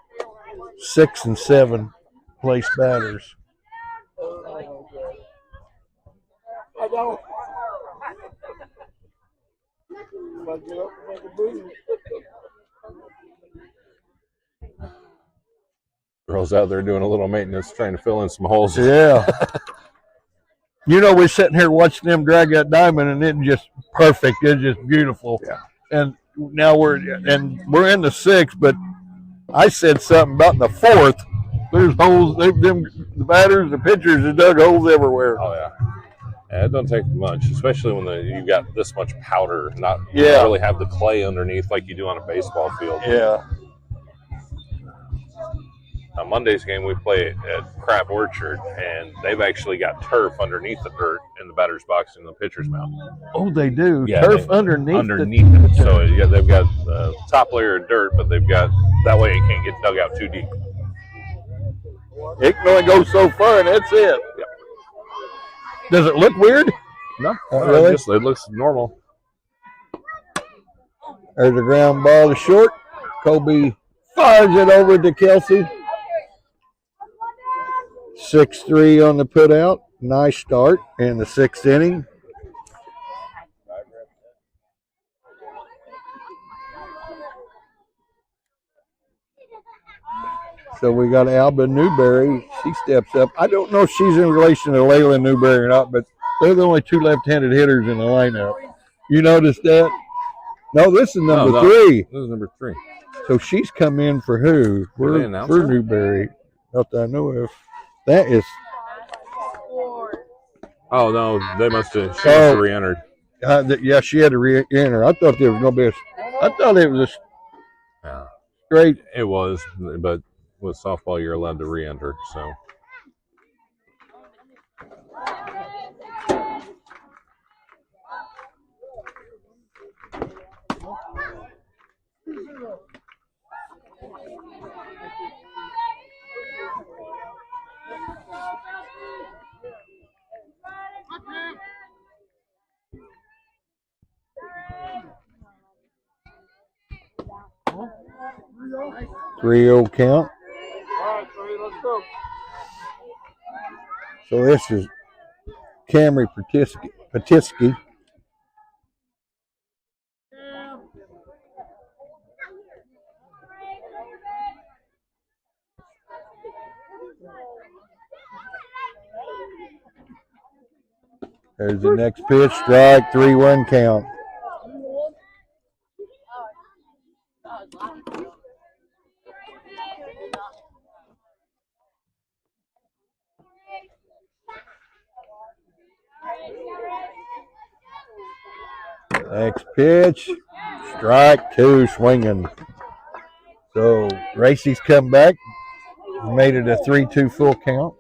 [SPEAKER 2] 6, and 7 place batters.
[SPEAKER 3] Girls out there doing a little maintenance, trying to fill in some holes.
[SPEAKER 2] Yeah. We're sitting here watching them drag that diamond, and it's just perfect. It's just beautiful.
[SPEAKER 3] Yeah.
[SPEAKER 2] And now we're in the 6th, but I said something about in the 4th. There's holes. The batters, the pitchers have dug holes everywhere.
[SPEAKER 3] Oh yeah. Yeah, it doesn't take much, especially when you've got this much powder. You don't really have the clay underneath like you do on a baseball field.
[SPEAKER 2] Yeah.
[SPEAKER 3] On Monday's game, we play at Crab Orchard, and they've actually got turf underneath the dirt in the batter's box in the pitcher's mound.
[SPEAKER 2] Oh, they do.
[SPEAKER 3] Yeah,
[SPEAKER 2] turf underneath
[SPEAKER 3] it. So they've got the top layer of dirt, but they've got that way it can't get dug out too deep.
[SPEAKER 2] It can only go so far, and that's it.
[SPEAKER 3] Yep.
[SPEAKER 2] Does it look weird?
[SPEAKER 3] No,
[SPEAKER 2] really?
[SPEAKER 3] It looks normal.
[SPEAKER 2] There's a ground ball to short. Kobe fires it over to Kelsey. 6-3 on the put out. Nice start in the 6th inning. So we got Alba Newberry. She steps up. I don't know if she's in relation to Layla Newberry or not, but they're the only 2 left-handed hitters in the lineup. You noticed that? No, this is number 3.
[SPEAKER 3] This is number 3.
[SPEAKER 2] So she's come in for who? For Newberry. Not that I know of. That is.
[SPEAKER 3] Oh no, they must have. She must have re-entered.
[SPEAKER 2] Yeah, she had to re-enter. I thought there was going to be I thought it was a straight.
[SPEAKER 3] It was, but with softball, you're allowed to re-enter. So.
[SPEAKER 2] Three-0 count.
[SPEAKER 4] All right, let's go.
[SPEAKER 2] So this is Camry Patisky. There's the next pitch, strike, 3-1 count. Next pitch, strike 2, swinging. So Racey's come back, made it a 3-2 full count.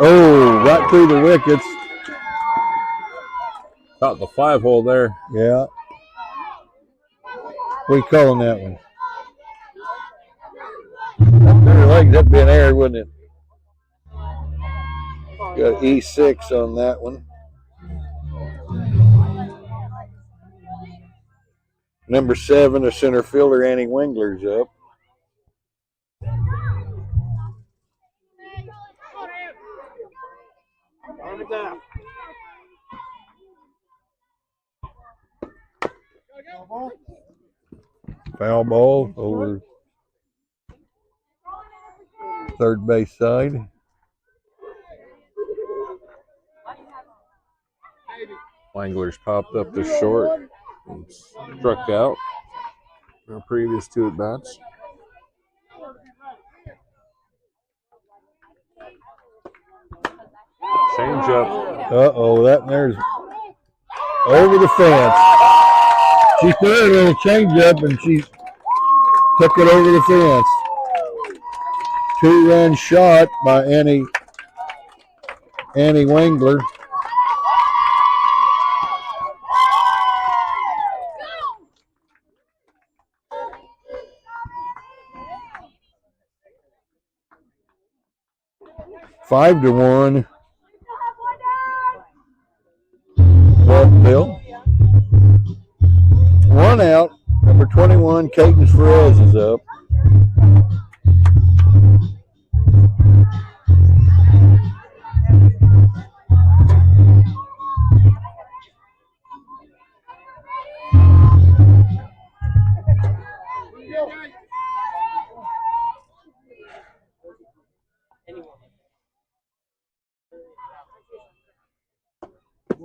[SPEAKER 2] Oh, right through the wickets.
[SPEAKER 3] Caught the 5-hole there.
[SPEAKER 2] Yeah. What are you calling that one? That'd be an error, wouldn't it? Got E6 on that one. Number 7, the center fielder, Annie Wengler's up.
[SPEAKER 4] down.
[SPEAKER 2] Foul ball over third base side.
[SPEAKER 3] Langler's popped up to short and struck out our previous 2 at bats. Change up.
[SPEAKER 2] Uh-oh, that there's over the fence. She threw a little change up and she took it over the fence. 2-run shot by Annie Wengler. Five to 1. Bill. 1 out. Number 21, Cadence Perez is up.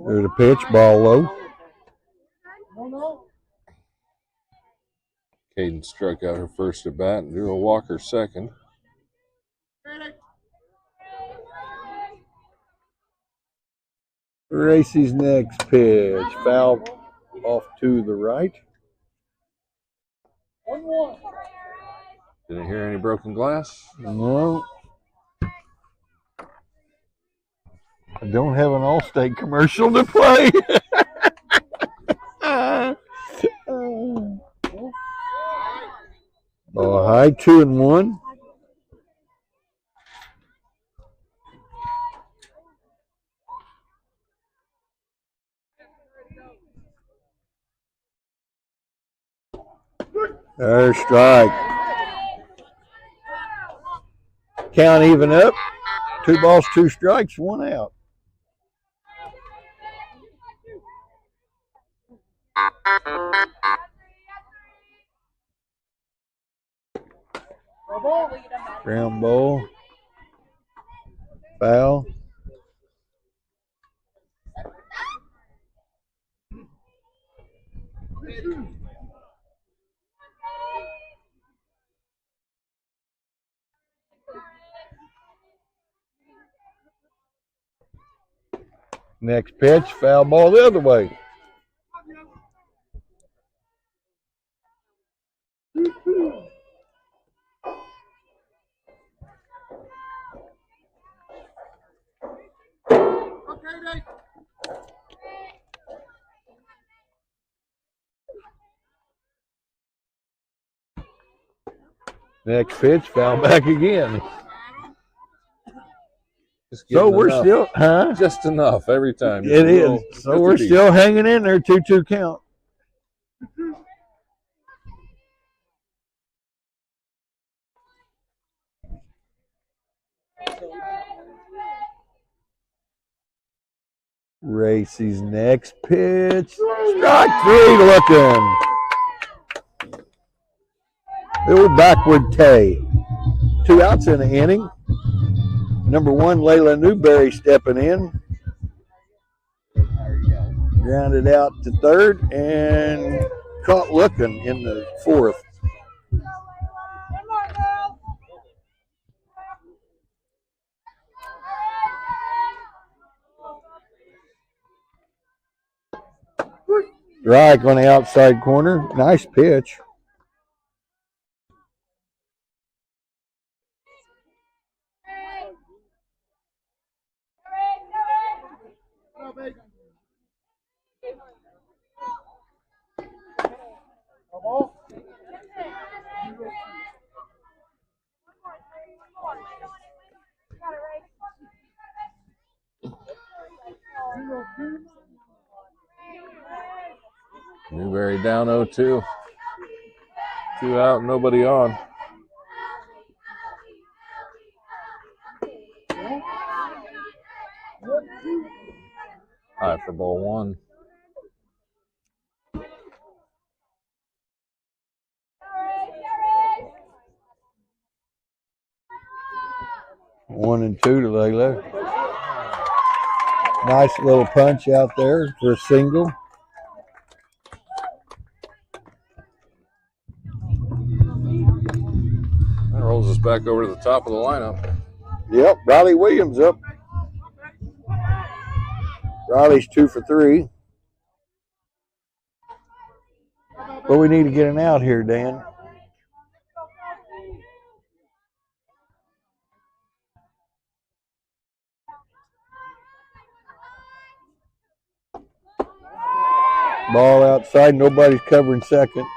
[SPEAKER 2] There's a pitch, ball low.
[SPEAKER 3] Caden struck out her first at bat and drew a walker second.
[SPEAKER 2] Gracie's next pitch, foul off to the right.
[SPEAKER 3] Didn't hear any broken glass.
[SPEAKER 2] No. I don't have an Allstate commercial to play. Ball high, 2-1. There's strike. Count even up. 2 balls, 2 strikes, 1 out. Ground ball. Foul. Next pitch, foul ball the other way. Next pitch, foul back again. So we're
[SPEAKER 3] enough.
[SPEAKER 2] still, huh?
[SPEAKER 3] Just enough every time.
[SPEAKER 2] It is. So we're still hanging in there, 2-2 count. Racey's next pitch. Strike 3 looking. Little backward Tay. 2 outs in the inning. Number 1, Layla Newberry stepping in. Grounded out to third and caught looking in the 4th. Strike on the outside corner. Nice pitch.
[SPEAKER 3] Newberry down 0-2. 2 out, nobody on. High for ball one.
[SPEAKER 2] One and two to Layla. Nice little punch out there for a single.
[SPEAKER 3] That rolls us back over to the top of the lineup.
[SPEAKER 2] Yep, Riley Williams up. Riley's 2 for 3. But we need to get an out here, Dan. Ball outside, nobody's covering second.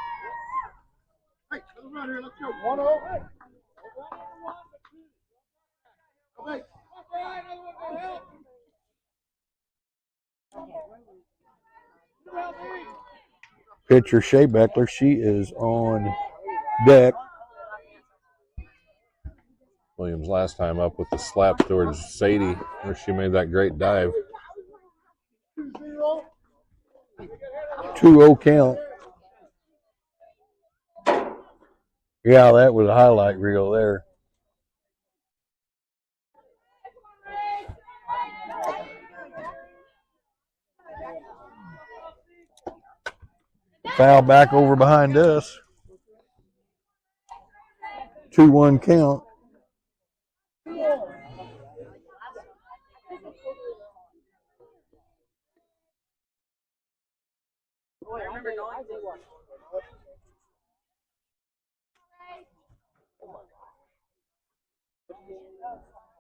[SPEAKER 2] Pitcher Shea Beckler, she is on deck.
[SPEAKER 3] Williams last time up with the slap towards Sadie, where she made that great dive.
[SPEAKER 2] 2-0 count. Yeah, that was a highlight reel there. Foul back over behind us. 2-1 count.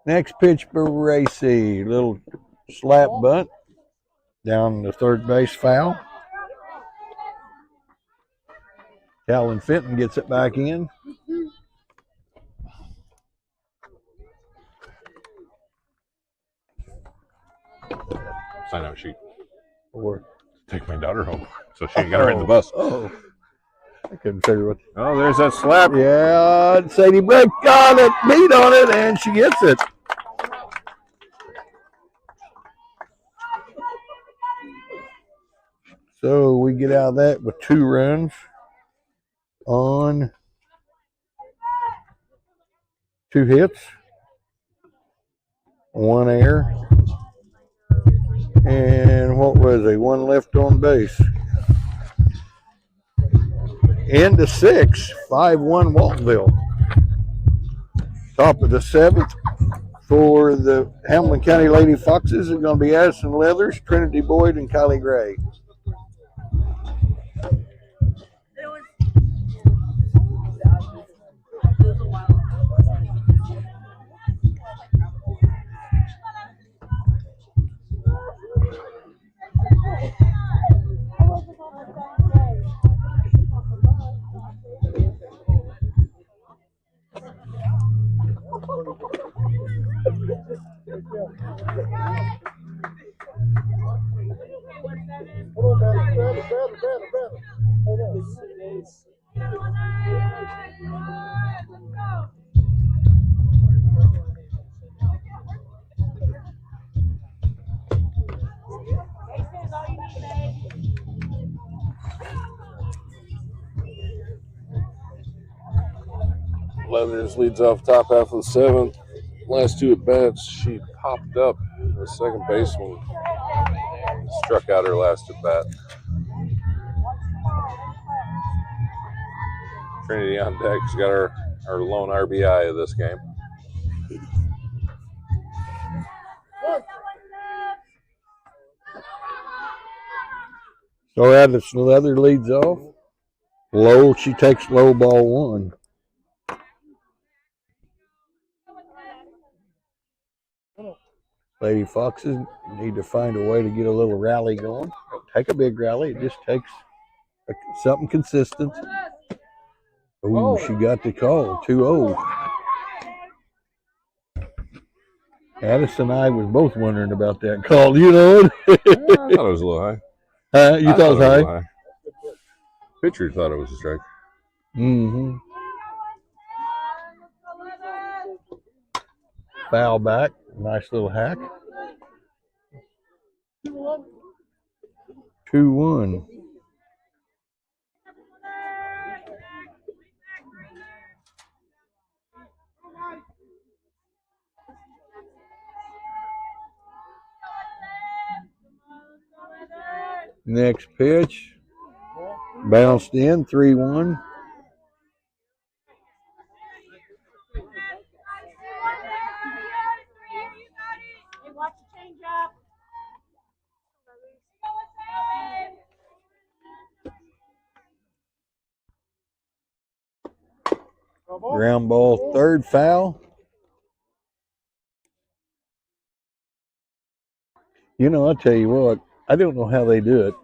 [SPEAKER 2] Next pitch for Racy. Little slap bunt down the third base foul. Calvin Fenton gets it back in.
[SPEAKER 3] Sign out sheet.
[SPEAKER 2] Or,
[SPEAKER 3] Take my daughter home, so she ain't got to ride the bus.
[SPEAKER 2] Oh, I couldn't figure what.
[SPEAKER 3] Oh, there's that slap.
[SPEAKER 2] Yeah, Sadie Break got it, beat on it, and she gets it. So we get out of that with 2 runs on 2 hits, 1 error, and what was it? 1 left on base. Into 6, 5-1 Waltonville. Top of the 7th for the Hamilton County Lady Foxes is going to be Addison Leathers, Trinity Boyd, and Kylie Gray.
[SPEAKER 3] Leathers leads off top half of the 7th. Last 2 at bats, she popped up. The second baseman struck out her last at bat. Trinity on deck. She's got her lone RBI of this game.
[SPEAKER 2] So Addison Leather leads off. Low, she takes low, ball 1. Lady Foxes need to find a way to get a little rally going. Don't take a big rally. It just takes something consistent. Oh, she got the call. 2-0. Addison and I was both wondering about that call. You know
[SPEAKER 3] I thought it was a little high.
[SPEAKER 2] You thought it was high?
[SPEAKER 3] Pitcher thought it was a strike.
[SPEAKER 2] Mm-hmm. Foul back. Nice little hack. 2-1. Next pitch. Bounced in, 3-1.
[SPEAKER 1] Watch the change up.
[SPEAKER 2] Ground ball, third, foul. You know, I'll tell you what, I don't know how they do it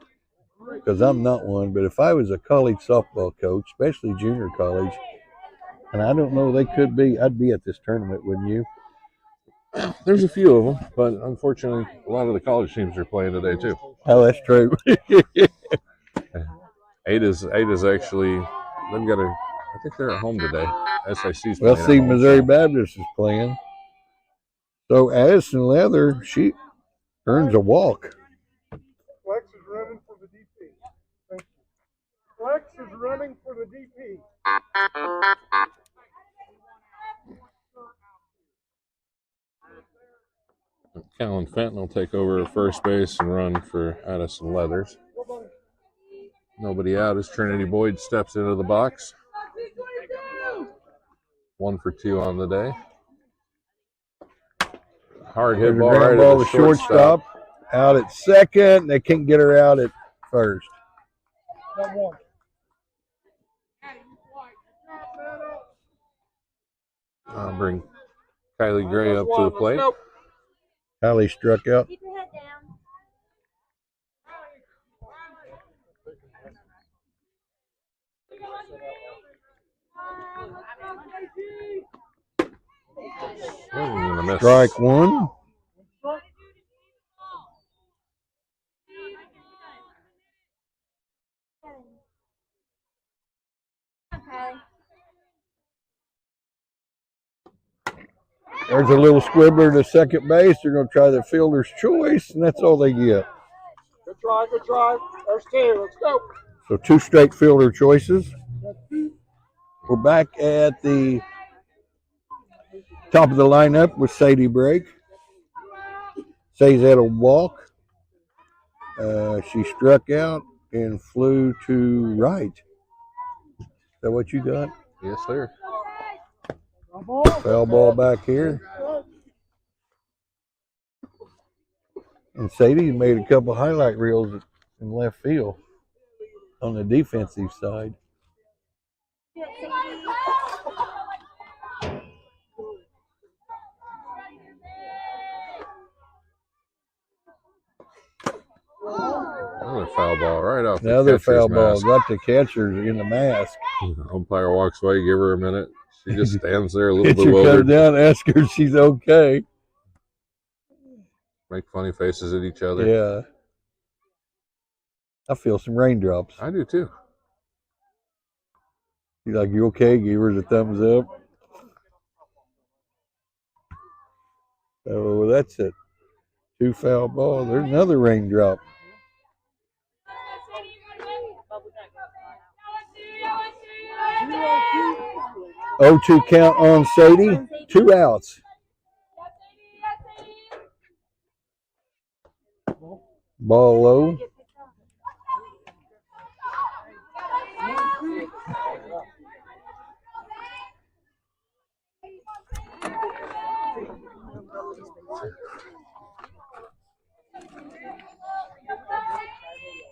[SPEAKER 2] because I'm not one, but if I was a college softball coach, especially junior college, and I don't know, they could be, I'd be at this tournament, wouldn't you?
[SPEAKER 3] There's a few of them, but unfortunately, a lot of the college teams are playing today too.
[SPEAKER 2] Oh, that's true.
[SPEAKER 3] Ada's actually, they've got I think they're at home today. SIC's
[SPEAKER 2] Well,
[SPEAKER 3] playing
[SPEAKER 2] see,
[SPEAKER 3] at home,
[SPEAKER 2] Missouri
[SPEAKER 3] so.
[SPEAKER 2] Baptist is playing. So Addison Leather, she earns a walk.
[SPEAKER 4] Flex is running for the DP. Thank you. Flex is running for the DP.
[SPEAKER 3] Callan Fenton will take over first base and run for Addison Leathers. Nobody out as Trinity Boyd steps into the box. 1 for 2 on the day. Hard hit ball right at the shortstop.
[SPEAKER 2] Out at second. They can't get her out at first.
[SPEAKER 3] I'll bring Kylie Gray up to the plate.
[SPEAKER 2] Kylie struck out.
[SPEAKER 1] Keep your head down.
[SPEAKER 2] Strike one. There's a little squibbler to second base. They're going to try the fielder's choice, and that's all they get.
[SPEAKER 4] Good try, good try. There's 2. Let's go.
[SPEAKER 2] So 2 straight fielder choices. We're back at the top of the lineup with Sadie Brake. Sadie's had a walk. She struck out and flew to right. Is that what you got?
[SPEAKER 3] Yes, sir.
[SPEAKER 2] Foul ball back here. And Sadie made a couple highlight reels in left field on the defensive side.
[SPEAKER 3] Another foul ball right off the
[SPEAKER 2] Another
[SPEAKER 3] catcher's
[SPEAKER 2] foul ball.
[SPEAKER 3] mask.
[SPEAKER 2] Got the catcher in the mask.
[SPEAKER 3] Umpire walks away, give her a minute. She just stands there a little
[SPEAKER 2] Pitcher comes
[SPEAKER 3] bewildered.
[SPEAKER 2] down, ask her if she's okay.
[SPEAKER 3] Make funny faces at each other.
[SPEAKER 2] Yeah. I feel some raindrops.
[SPEAKER 3] I do too.
[SPEAKER 2] She's like, you okay? Give her the thumbs up. So that's it. 2 foul balls. There's another raindrop. 0-2 count on Sadie. 2 outs. Ball low.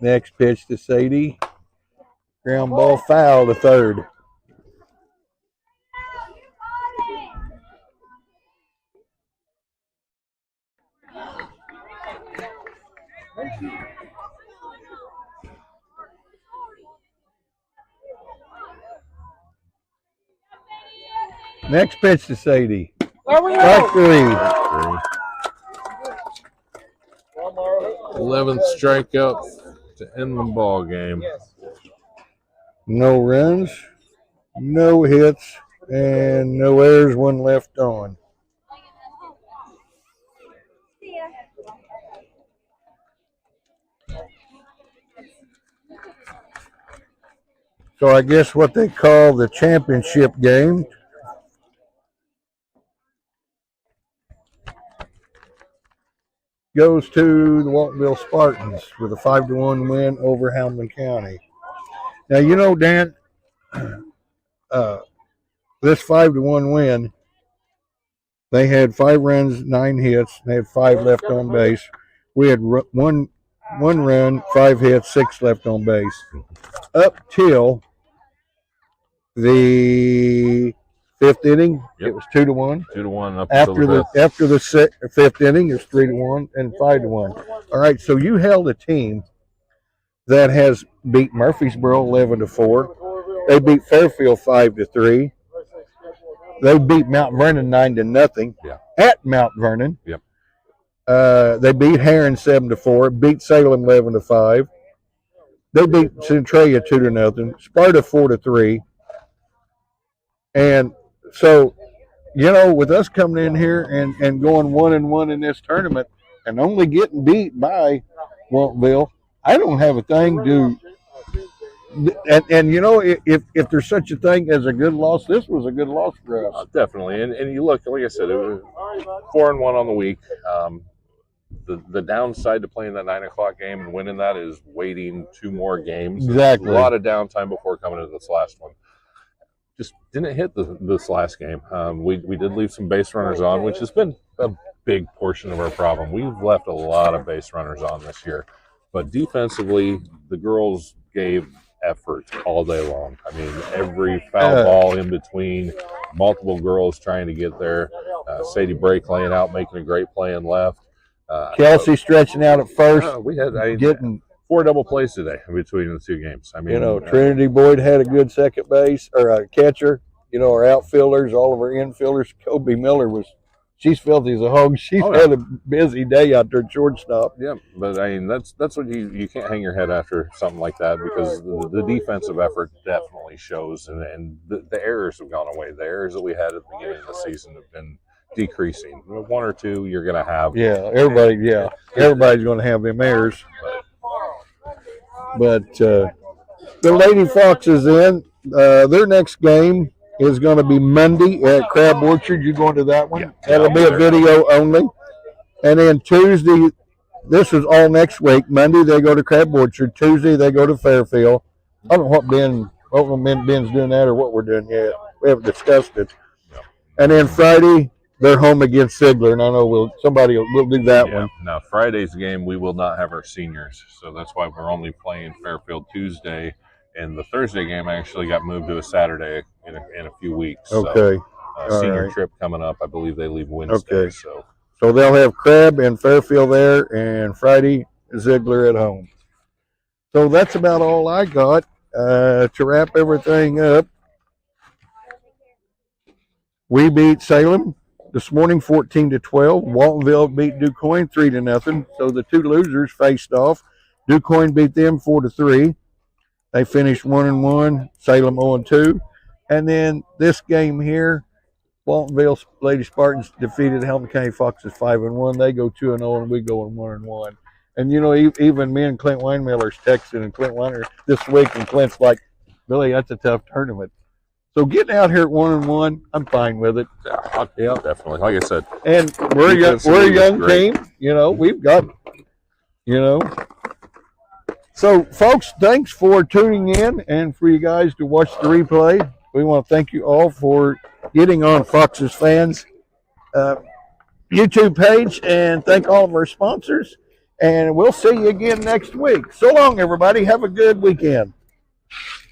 [SPEAKER 2] Next pitch to Sadie. Ground ball, foul to third. Next pitch to Sadie. Strike 3.
[SPEAKER 3] 11th strikeout to end the ball game.
[SPEAKER 2] No runs, no hits, and no errors, 1 left on. So I guess what they call the championship game. Goes to the Waltonville Spartans with a 5-1 win over Hamlin County. Now, you know, Dan, this 5-1 win, they had 5 runs, 9 hits. They had 5 left on base. We had one run, 5 hits, 6 left on base. Up till the 5th inning, It was 2-1.
[SPEAKER 3] 2-1 up
[SPEAKER 2] After the 5th inning, it's 3-1 and 5-1. All right, so you held a team that has beat Murfreesboro 11-4. They beat Fairfield 5-3. They beat Mount Vernon 9-0 at Mount Vernon.
[SPEAKER 3] Yep.
[SPEAKER 2] They beat Heron 7-4. Beat Salem 11-5. They beat Centralia 2-0. Sparta 4-3. And so, you know, with us coming in here and going 1-1 in this tournament and only getting beat by Waltonville, I don't have a thing to. And you know, if there's such a thing as a good loss, this was a good loss for us.
[SPEAKER 3] Definitely. And you look, like I said, it was 4-1 on the week. The downside to playing that 9 o'clock game and winning that is waiting 2 more games.
[SPEAKER 2] Exactly.
[SPEAKER 3] A lot of downtime before coming to this last one. Just didn't hit this last game. We did leave some base runners on, which has been a big portion of our problem. We've left a lot of base runners on this year. But defensively, the girls gave effort all day long. I mean, every foul ball in between, multiple girls trying to get there. Sadie Brake laying out, making a great play and left.
[SPEAKER 2] Kelsey stretching out at first.
[SPEAKER 3] We had
[SPEAKER 2] getting
[SPEAKER 3] 4 double plays today between the 2 games. I mean,
[SPEAKER 2] you know, Trinity Boyd had a good second base or a catcher. You know, our outfielders, all of our infielders. Kobe Miller she's filthy as a hog. She's had a busy day out there at shortstop.
[SPEAKER 3] Yeah, but I mean, that's what you can't hang your head after something like that, because the defensive effort definitely shows, and the errors have gone away. The errors that we had at the beginning of the season have been decreasing. 1 or 2 you're going to have.
[SPEAKER 2] Yeah, everybody's going to have them errors. But the Lady Foxes their next game is going to be Monday at Crab Orchard. You going to that one?
[SPEAKER 3] Yeah.
[SPEAKER 2] That'll be a video only. And then Tuesday, this is all next week. Monday they go to Crab Orchard. Tuesday they go to Fairfield. I don't know what Ben's doing that or what we're doing yet. We haven't discussed it. And then Friday they're home against Sigler, and I know somebody will do that one.
[SPEAKER 3] Now, Friday's game, we will not have our seniors, so that's why we're only playing Fairfield Tuesday, and the Thursday game actually got moved to a Saturday in a few weeks.
[SPEAKER 2] Okay.
[SPEAKER 3] So, senior trip coming up, I believe they leave Wednesday.
[SPEAKER 2] Okay.
[SPEAKER 3] So
[SPEAKER 2] they'll have Crab and Fairfield there, and Friday, Ziegler at home. So that's about all I got. To wrap everything up, we beat Salem this morning 14-12. Waltonville beat DuQuoin 3-0. So the 2 losers faced off. DuQuoin beat them 4-3. They finished 1-1. Salem 0-2. And then this game here, Waltonville Lady Spartans defeated Hamilton County Foxes 5-1. They go 2-0, and we go 1-1. And you know, even me and Clint Weinmiller's texting, and Clint Weiner this week, and Clint's like, "Billy, that's a tough tournament." So getting out here at 1-1, I'm fine with it.
[SPEAKER 3] Yeah, definitely. Like I said,
[SPEAKER 2] and we're a young team. You know, we've got, you know. So, folks, thanks for tuning in and for you guys to watch the replay. We want to thank you all for getting on Foxes Fans YouTube page, and thank all of our sponsors. And we'll see you again next week. So long, everybody. Have a good weekend.